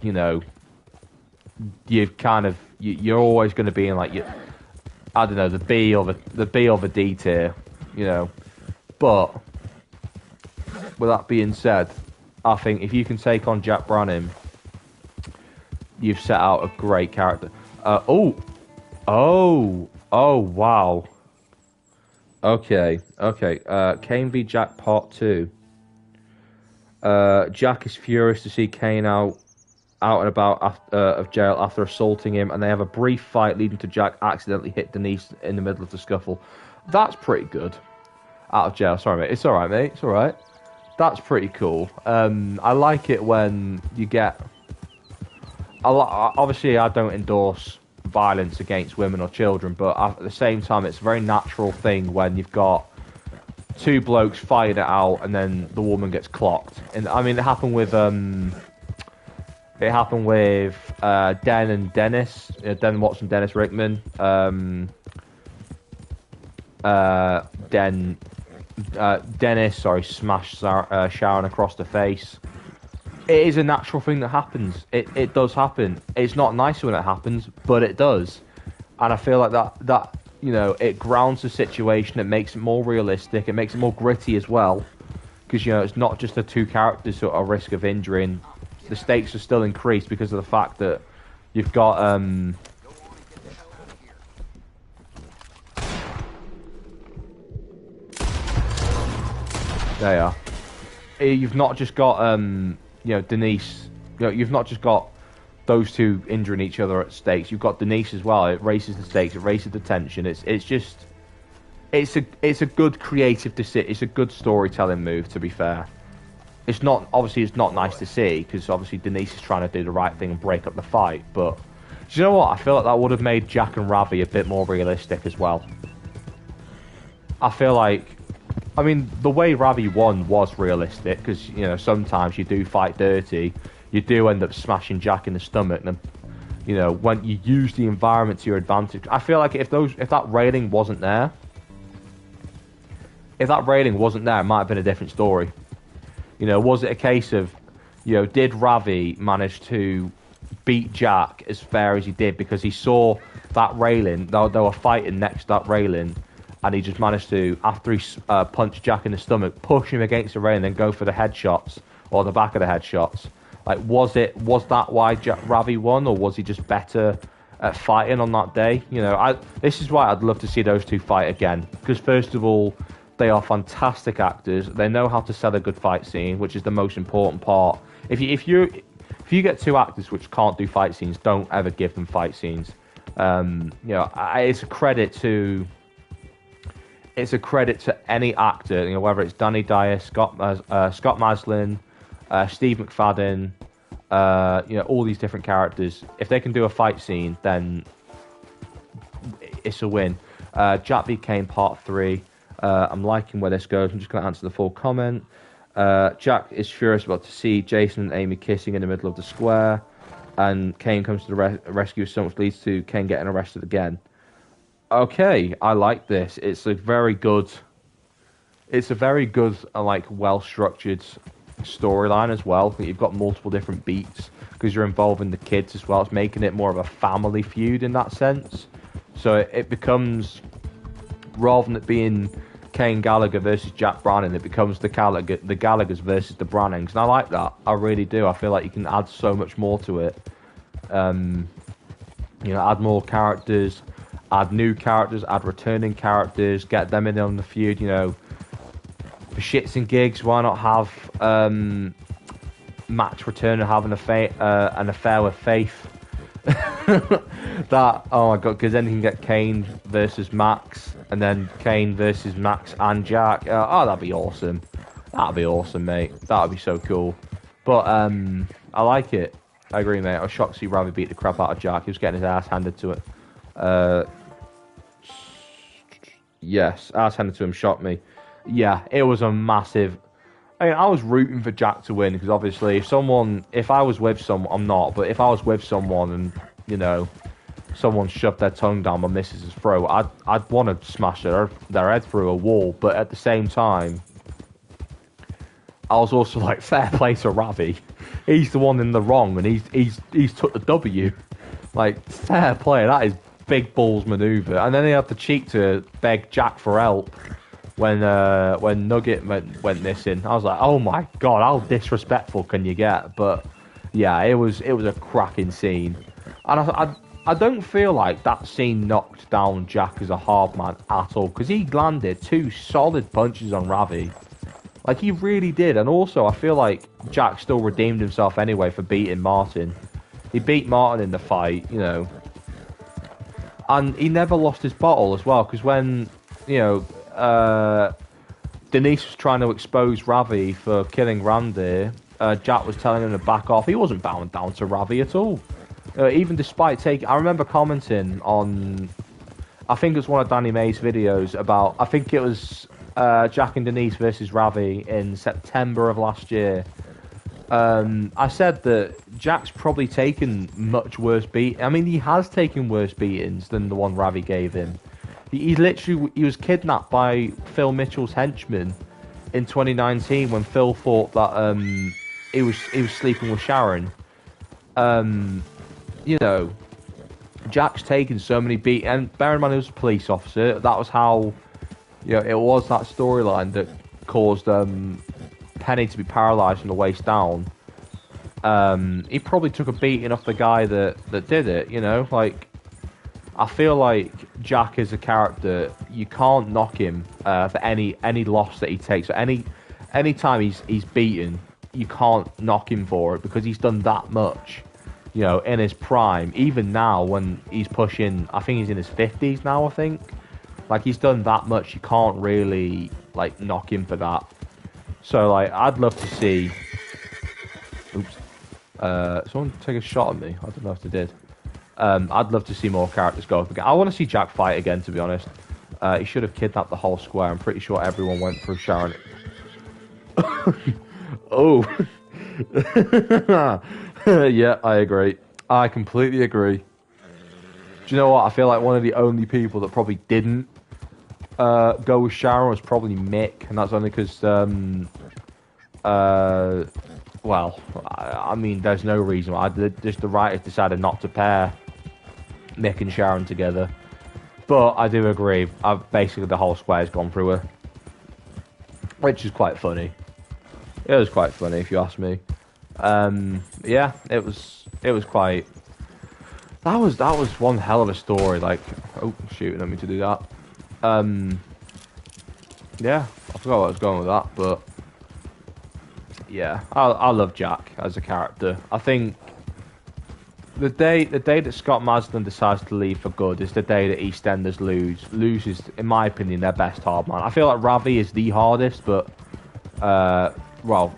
A: you're always going to be in the B or the D tier, But with that being said, I think if you can take on Jack Brannon, you've set out a great character. Oh, wow. Okay. Kane v Jack Part 2. Jack is furious to see Kane out and about of jail after assaulting him, and they have a brief fight leading to Jack accidentally hit Denise in the middle of the scuffle. That's pretty good. Out of jail. Sorry, mate. It's alright, mate. It's alright. that's pretty cool. I like it when you get. Obviously, I don't endorse violence against women or children, but at the same time, it's a very natural thing when you've got two blokes fighting it out, and then the woman gets clocked. And I mean, it happened with Den and Dennis, Den Watson, Dennis Rickman. Dennis, smashed Sharon across the face. It is a natural thing that happens. It does happen. It's not nice when it happens, but it does. And I feel like that it grounds the situation. It makes it more realistic. It makes it more gritty as well, because it's not just the two characters who are at risk of injuring. The stakes are still increased because of the fact that you've got there you are. You've not just got Denise. You've not just got those two injuring each other at stakes. You've got Denise as well. It raises the stakes. It raises the tension. It's a good creative decision. It's a good storytelling move. To be fair, it's not nice to see, because obviously Denise is trying to do the right thing and break up the fight. But do you know what? I feel like that would have made Jack and Ravi a bit more realistic as well. I feel like. I mean, the way Ravi won was realistic, because sometimes you do fight dirty, you do end up smashing Jack in the stomach, and when you use the environment to your advantage. I feel like if that railing wasn't there, it might have been a different story. Was it a case of, did Ravi manage to beat Jack as fair as he did because he saw that railing? They were fighting next to that railing. And he just managed to, after he punched Jack in the stomach, push him against the rail and then go for the headshots, or the back of the headshots. Like, was that why Ravi won, or was he just better at fighting on that day? This is why I'd love to see those two fight again. Because first of all, they are fantastic actors. They know how to sell a good fight scene, which is the most important part. If you get two actors which can't do fight scenes, don't ever give them fight scenes. It's a credit to. It's a credit to any actor, whether it's Danny Dyer, Scott Maslin, Steve McFadden, all these different characters. If they can do a fight scene, then it's a win. Jack v. Kane Part 3. I'm liking where this goes. I'm just going to answer the full comment. Jack is furious about to see Jason and Amy kissing in the middle of the square, and Kane comes to the rescue, so which leads to Kane getting arrested again. Okay, I like this. It's a very good, well-structured storyline as well. You've got multiple different beats because you're involving the kids as well. It's making it more of a family feud in that sense. So it becomes, rather than it being Kane Gallagher versus Jack Branning, it becomes the Gallaghers versus the Brannings, and I like that. I really do. I feel like you can add so much more to it. Add more characters. Add new characters, add returning characters, get them in on the feud, For shits and gigs, why not have Max return and have an affair with Faith? Oh my god, because then you can get Kane versus Max, and then Kane versus Max and Jack. That'd be awesome. That'd be awesome, mate. That'd be so cool. But I like it. I agree, mate. I was shocked to see Ravi beat the crap out of Jack. He was getting his ass handed to it. Yes, ass handed to him, shocked me. Yeah, it was a massive. I was rooting for Jack to win, because obviously, if I was with someone, I'm not, but if I was with someone and someone shoved their tongue down my missus's throat, I'd want to smash their head through a wall. But at the same time, I was also like, fair play to Ravi. He's the one in the wrong, and he's took the W. Like, fair play. That is big balls maneuver. And then he had the cheek to beg Jack for help when Nugget went missing. I was like, oh my god, how disrespectful can you get? But yeah, it was a cracking scene, and I don't feel like that scene knocked down Jack as a hard man at all, because he landed two solid punches on Ravi. Like, he really did. And also, I feel like Jack still redeemed himself anyway for beating Martin. He beat Martin in the fight, and he never lost his bottle as well, because when, Denise was trying to expose Ravi for killing Randir, Jack was telling him to back off. He wasn't bowing down to Ravi at all. Even despite taking... I remember commenting on... I think it was one of Danny May's videos about... I think it was Jack and Denise versus Ravi in September of last year. I said that Jack's probably taken much worse beat. I mean, he has taken worse beatings than the one Ravi gave him. He was kidnapped by Phil Mitchell's henchman in 2019 when Phil thought that he was sleeping with Sharon. You know, Jack's taken so many beat, and bear in mind he was a police officer. That was how, you know, it was that storyline that caused Penny to be paralysed from the waist down. He probably took a beating off the guy that did it. You know, like, I feel like Jack is a character you can't knock him for any loss that he takes. Any time he's beaten, you can't knock him for it because he's done that much. You know, in his prime, even now when he's pushing, I think he's in his 50s now. I think, like, he's done that much. You can't really like knock him for that. So, like, I'd love to see. Oops. Someone take a shot at me. I don't know if they did. I'd love to see more characters go up again. I want to see Jack fight again, to be honest. He should have kidnapped the whole square. I'm pretty sure everyone went through Sharon. Oh. Yeah, I agree. I completely agree. Do you know what? I feel like one of the only people that probably didn't go with Sharon was probably Mick, and that's only because, well, I mean, there's no reason why. Just the writers decided not to pair Mick and Sharon together. But I do agree. Basically, the whole square's gone through her, which is quite funny. It was quite funny, if you ask me. Yeah, it was quite. That was one hell of a story. Like, oh shoot, I didn't mean to do that. Yeah, I forgot where I was going with that, but yeah, I love Jack as a character. I think the day that Scott Marsden decides to leave for good is the day that EastEnders loses, in my opinion, their best hard man. I feel like Ravi is the hardest, but well,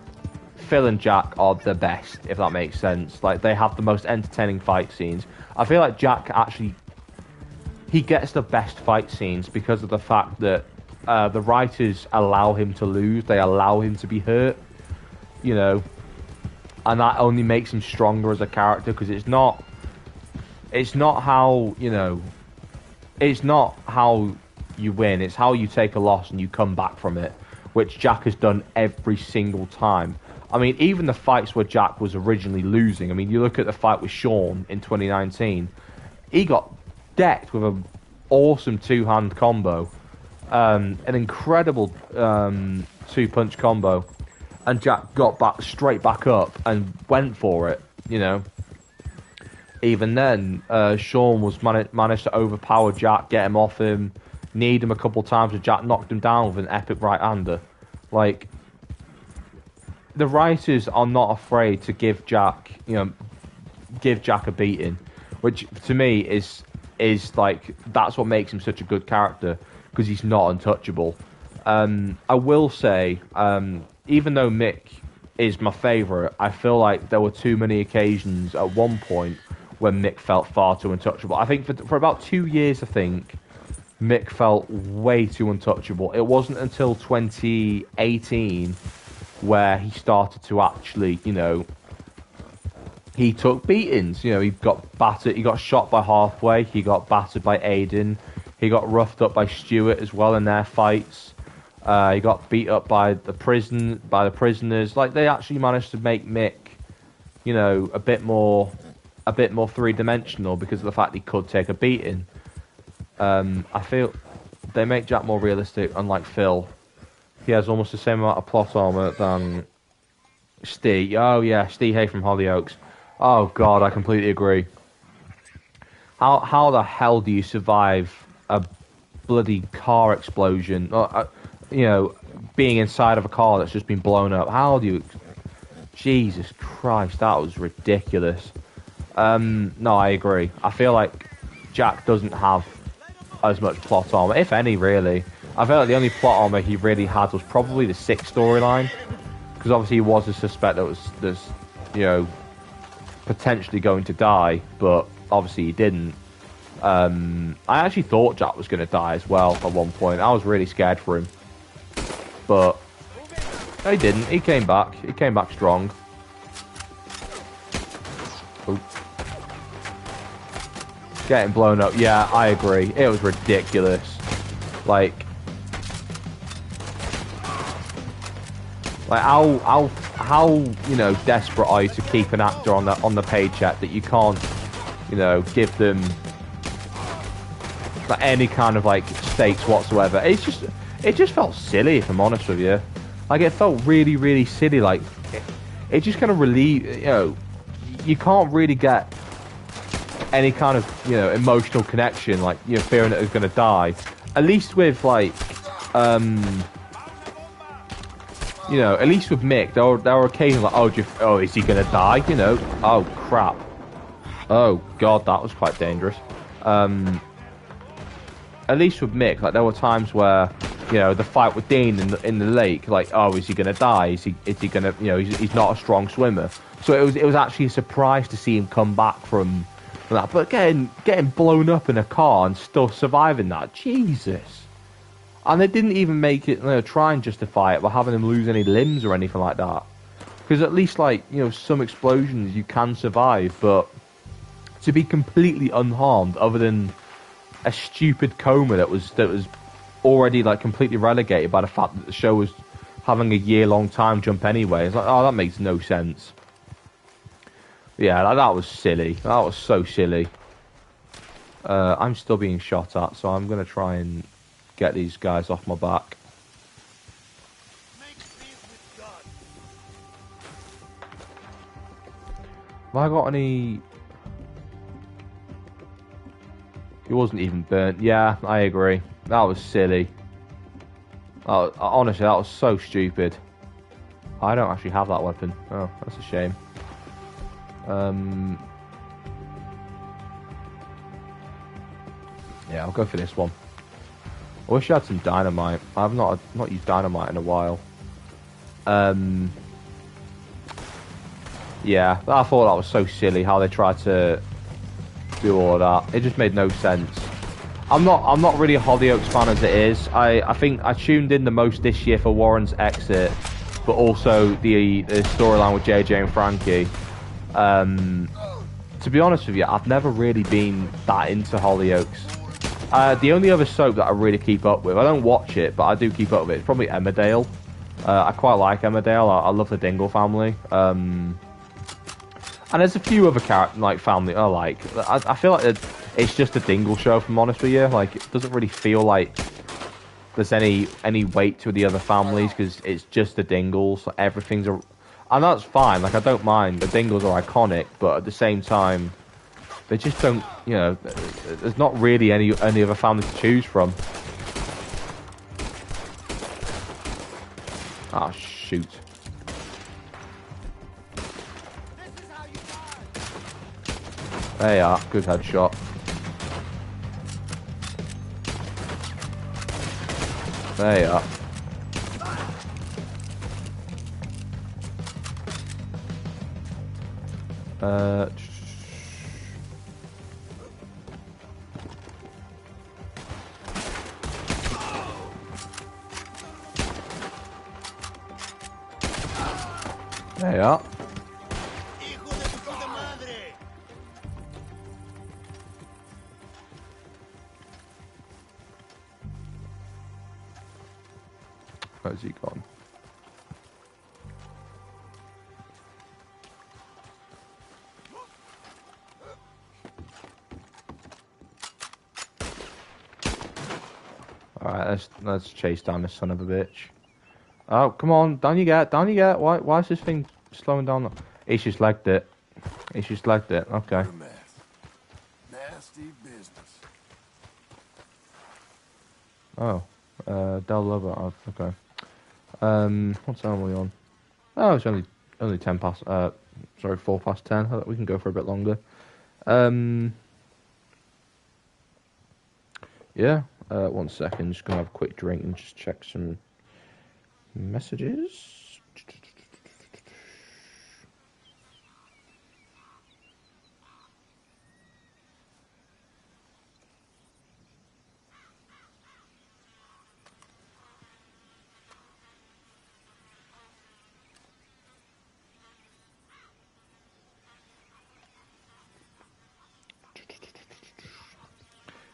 A: Phil and Jack are the best, if that makes sense. Like, they have the most entertaining fight scenes. I feel like Jack actually, he gets the best fight scenes because of the fact that the writers allow him to lose. They allow him to be hurt, you know, and that only makes him stronger as a character, because it's not how, you know, it's not how you win, it's how you take a loss and you come back from it, which Jack has done every single time. I mean, even the fights where Jack was originally losing, I mean, you look at the fight with Sean in 2019, he got decked with an awesome two-hand combo, an incredible two-punch combo, and Jack got straight back up and went for it, you know. Even then, Sean was managed to overpower Jack, get him off him, kneed him a couple times, and Jack knocked him down with an epic right-hander. Like, the writers are not afraid to give Jack a beating, which to me is like, that's what makes him such a good character, because he's not untouchable. I will say, even though Mick is my favourite, I feel like there were too many occasions at one point when Mick felt far too untouchable. I think for about 2 years, I think Mick felt way too untouchable. It wasn't until 2018 where he started to actually, you know, he took beatings. You know, he got battered, he got shot by Halfway, he got battered by Aiden, he got roughed up by Stuart as well in their fights. He got beat up by the prisoners. Like, they actually managed to make Mick, you know, a bit more three-dimensional because of the fact he could take a beating. I feel they make Jack more realistic, unlike Phil. He has almost the same amount of plot armor than Steve. Oh yeah, Steve Hay from Hollyoaks. Oh god, I completely agree. How the hell do you survive a bloody car explosion? You know, being inside of a car that's just been blown up. How do you... Jesus Christ, that was ridiculous. No, I agree. I feel like Jack doesn't have as much plot armor, if any, really. I felt like the only plot armor he really had was probably the 6 storyline, because obviously he was a suspect that was, you know, potentially going to die, but obviously he didn't. I actually thought Jack was going to die as well at one point. I was really scared for him, but no, he didn't. He came back. He came back strong. Ooh. Getting blown up. Yeah, I agree. It was ridiculous. Like how you know, desperate are you to keep an actor on the paycheck that you can't, you know, give them like any kind of like stakes whatsoever? It just felt silly, if I'm honest with you. Like, it felt really, really silly. Like it just kind of relieved, you know, you can't really get any kind of, you know, emotional connection, like, you know, fearing that it's going to die. At least with like you know, at least with Mick, there were occasions like, oh, is he gonna die? You know, oh crap, oh god, that was quite dangerous. At least with Mick, like, there were times where, you know, the fight with Dean in the lake, like, oh, is he gonna die? Is he gonna, you know, he's not a strong swimmer. So it was actually a surprise to see him come back from that. But getting blown up in a car and still surviving that, Jesus. And they didn't even make it, you know, try and justify it by having him lose any limbs or anything like that. Because at least, like, you know, some explosions you can survive, but to be completely unharmed, other than a stupid coma that was already, like, completely relegated by the fact that the show was having a year-long time jump anyway. It's like, oh, that makes no sense. Yeah, that was silly. That was so silly. I'm still being shot at, so I'm going to try and get these guys off my back. Have I got any... He wasn't even burnt. Yeah, I agree. That was silly. Honestly, that was so stupid. I don't actually have that weapon. Oh, that's a shame. Yeah, I'll go for this one. I wish I had some dynamite. I've not used dynamite in a while. Yeah, I thought that was so silly how they tried to do all of that. It just made no sense. I'm not really a Hollyoaks fan as it is. I think I tuned in the most this year for Warren's exit, but also the storyline with JJ and Frankie. To be honest with you, I've never really been that into Hollyoaks. The only other soap that I really keep up with, I don't watch it, but I do keep up with it, it's probably Emmerdale. I quite like Emmerdale. I love the Dingle family. And there's a few other family I like. I feel like it's just a Dingle show, if I'm honest with you. Like, it doesn't really feel like there's any weight to the other families, because it's just the Dingles. Like, everything's and that's fine. Like, I don't mind. The Dingles are iconic, but at the same time, they just don't, you know, there's not really any other family to choose from. Ah, shoot. There you are. Good headshot. There you are. There you are. Where's he gone? Alright, let's chase down this son of a bitch. Oh, come on, down you get, down you get. Why is this thing slowing down? He's just legged it. He's just legged it, okay.
B: Nasty business.
A: Oh, Del Lobo, oh, okay. What time are we on? Oh, it's only 10 past, sorry, 4 past 10. We can go for a bit longer. Yeah, 1 second, just gonna have a quick drink and just check some messages.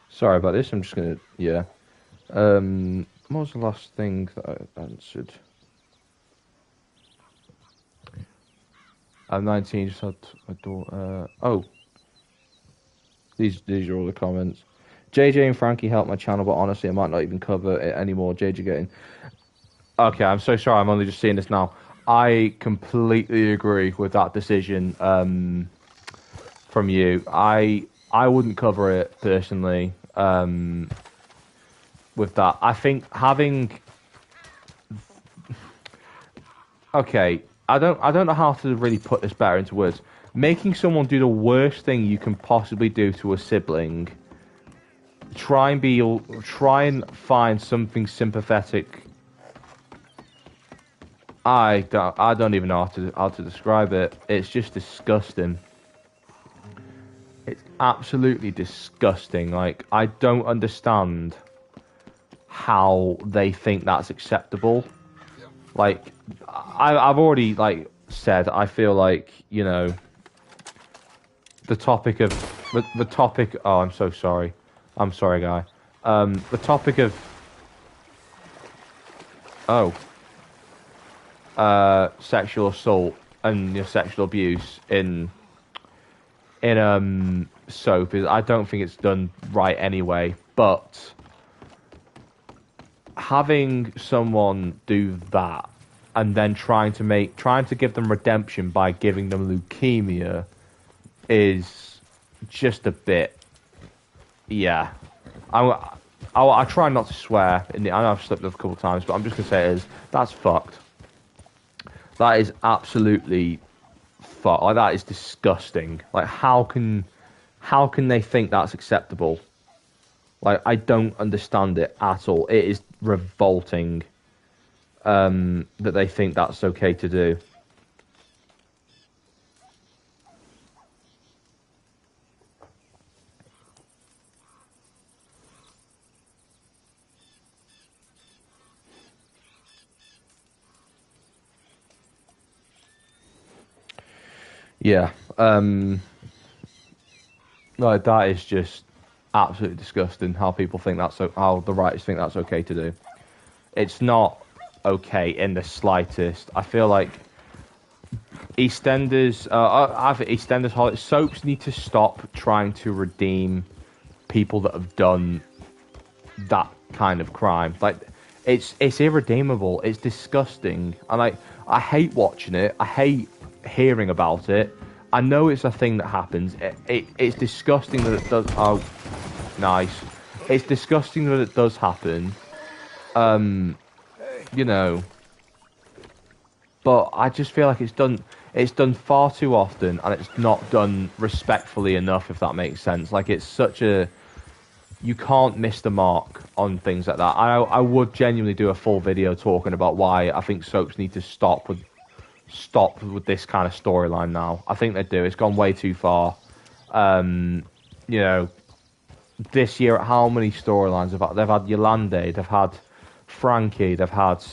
A: Sorry about this, I'm just gonna, yeah. What was the last thing that I answered? I'm 19, just had a daughter. Oh. These are all the comments. JJ and Frankie helped my channel, but honestly, I might not even cover it anymore. JJ getting... Okay, I'm so sorry, I'm only just seeing this now. I completely agree with that decision from you. I wouldn't cover it, personally. With that, I think having, okay, I don't know how to really put this better into words. Making someone do the worst thing you can possibly do to a sibling. Try and find something sympathetic. I don't even know how to describe it. It's just disgusting. It's absolutely disgusting. Like, I don't understand how they think that's acceptable. Like, I've already, like, said, I feel like, you know, the topic of... The topic... Oh, I'm so sorry. I'm sorry, guy. The topic of... Oh. Sexual assault and sexual abuse in soap is, I don't think it's done right anyway, but having someone do that and then trying to give them redemption by giving them leukemia is just a bit, yeah. I try not to swear. I know I've slipped up a couple of times, but I'm just gonna say it is, that's fucked. That is absolutely fucked. Like, that is disgusting. Like, how can they think that's acceptable? Like, I don't understand it at all. It is revolting that they think that's okay to do. Yeah. Like, that is just absolutely disgusting how people think that's how the writers think that's okay to do. It's not okay in the slightest. I feel like EastEnders, EastEnders soaps need to stop trying to redeem people that have done that kind of crime. Like, it's irredeemable. It's disgusting, and I hate watching it. I hate hearing about it. I know it's a thing that happens. It's disgusting that it does. Oh, nice. It's disgusting that it does happen. You know, but I just feel like it's done far too often, and it's not done respectfully enough, if that makes sense. Like, it's such a, you can't miss the mark on things like that. I would genuinely do a full video talking about why I think soaps need to stop with this kind of storyline now. I think they do. It's gone way too far. You know, this year, how many storylines they've had Yolande, they've had Frankie, they had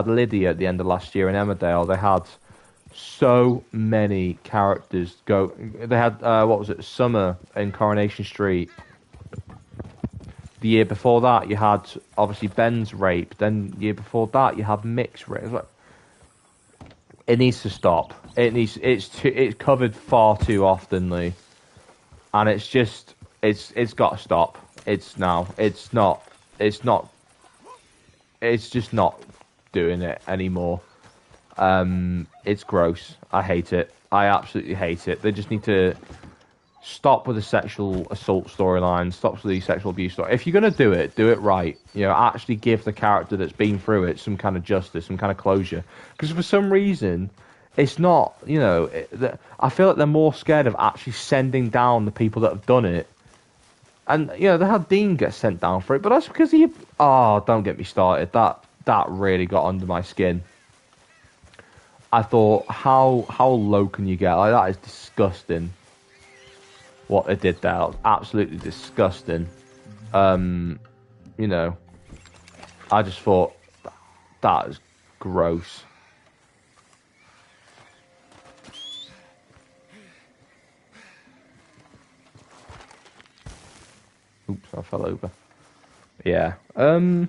A: Lydia at the end of last year in Emmerdale. They had so many characters go. They had what was it, Summer in Coronation Street. The year before that, you had obviously Ben's rape. Then the year before that, you had Mick's rape. It needs to stop. It's covered far too oftenly, and it's just it's got to stop. It's just not doing it anymore. It's gross. I hate it. I absolutely hate it. They just need to stop with the sexual assault storyline. Stop with the sexual abuse story. If you're gonna do it right. You know, actually give the character that's been through it some kind of justice, some kind of closure. Because for some reason, it's not. You know, I feel like they're more scared of actually sending down the people that have done it, And you know they had Dean get sent down for it, but that's because he. Oh, don't get me started. That really got under my skin. I thought, how low can you get? Like that is disgusting. What they did there, was absolutely disgusting. You know, I just thought that is gross. Oops, I fell over. Yeah. Any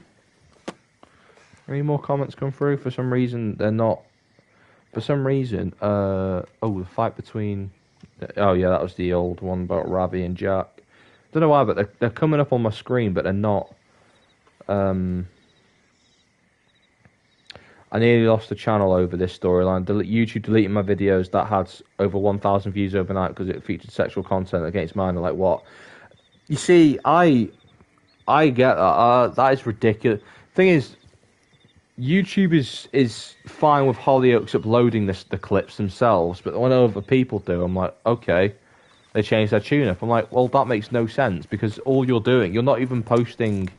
A: more comments come through? For some reason, they're not. For some reason, oh, the fight between. Oh yeah, that was the old one about Ravi and Jack. Don't know why, but they're coming up on my screen, but they're not. I nearly lost the channel over this storyline. YouTube deleting my videos that had over 1,000 views overnight because it featured sexual content against mine. Like what? You see, I get that. That is ridiculous. Thing is, YouTube is fine with Hollyoaks uploading the clips themselves, but when other people do, I'm like, okay, they change their tune-up. I'm like, well, that makes no sense because all you're doing, you're not even posting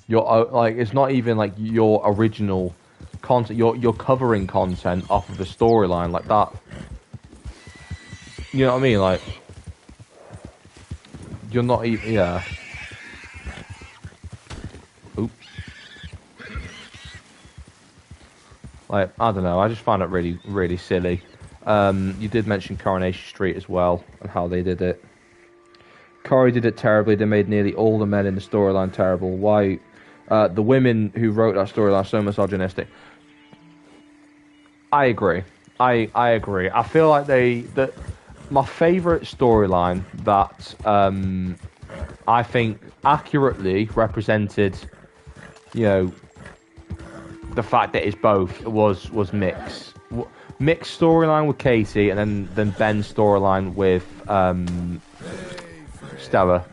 A: your like, it's not even like your original content. You're covering content off of the storyline like that. You know what I mean? Like, you're not even, yeah. Oops. Like, I don't know, I just find it really, really silly. You did mention Coronation Street as well, and how they did it. Corey did it terribly, they made nearly all the men in the storyline terrible. Why? The women who wrote that storyline are so misogynistic. I agree. I agree. I feel like that my favourite storyline that I think accurately represented, you know, the fact that it's both was Mick's storyline with Katie, and then Ben's storyline with Stella.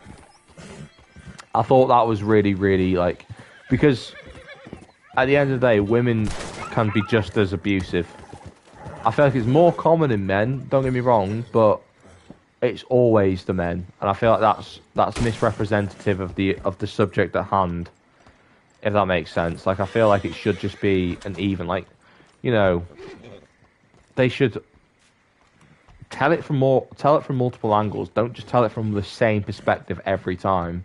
A: I thought that was really, really like, because at the end of the day, women can be just as abusive. I feel like it's more common in men. Don't get me wrong, but it's always the men, and I feel like that's misrepresentative of the subject at hand. If that makes sense. Like, I feel like it should just be an even, like, you know, they should tell it from multiple angles. Don't just tell it from the same perspective every time,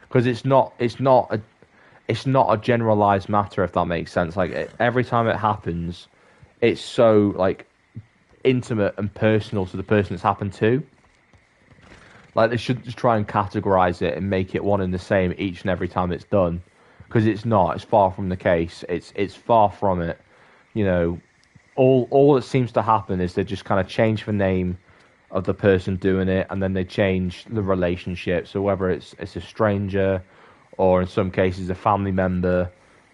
A: because it's not a generalized matter, if that makes sense. Like, every time it happens, it's so like intimate and personal to the person it's happened to. Like, they should just try and categorize it and make it one and the same each and every time it's done, because it's not. It's far from the case. It's far from it. You know, all that seems to happen is they just kind of change the name of the person doing it, and then they change the relationship. So whether it's a stranger, or in some cases a family member,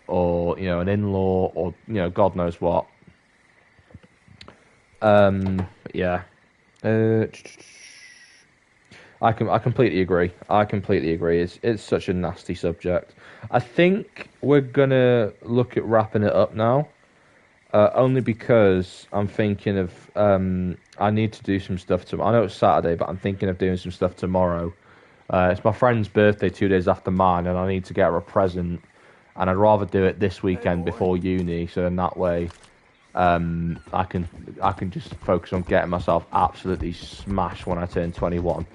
A: or, you know, an in-law, or, you know, God knows what. Yeah. I completely agree. I completely agree. It's such a nasty subject. I think we're gonna look at wrapping it up now. Only because I'm thinking of I need to do some stuff tomorrow. I know it's Saturday, but I'm thinking of doing some stuff tomorrow. It's my friend's birthday 2 days after mine, and I need to get her a present. And I'd rather do it this weekend before uni, so in that way, I can just focus on getting myself absolutely smashed when I turn 21.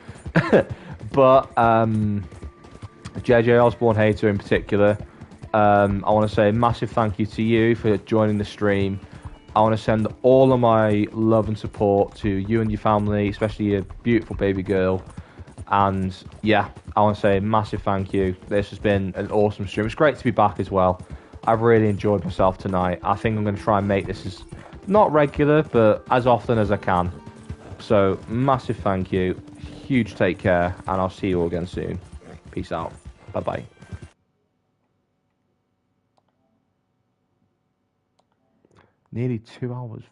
A: But JJ Osborne hater in particular, I want to say a massive thank you to you for joining the stream. I want to send all of my love and support to you and your family, especially your beautiful baby girl. And yeah, I want to say a massive thank you. This has been an awesome stream. It's great to be back as well. I've really enjoyed myself tonight. I think I'm going to try and make this as not regular, but as often as I can. So massive thank you. Huge take care, and I'll see you all again soon. Peace out. Bye bye. Nearly 2 hours.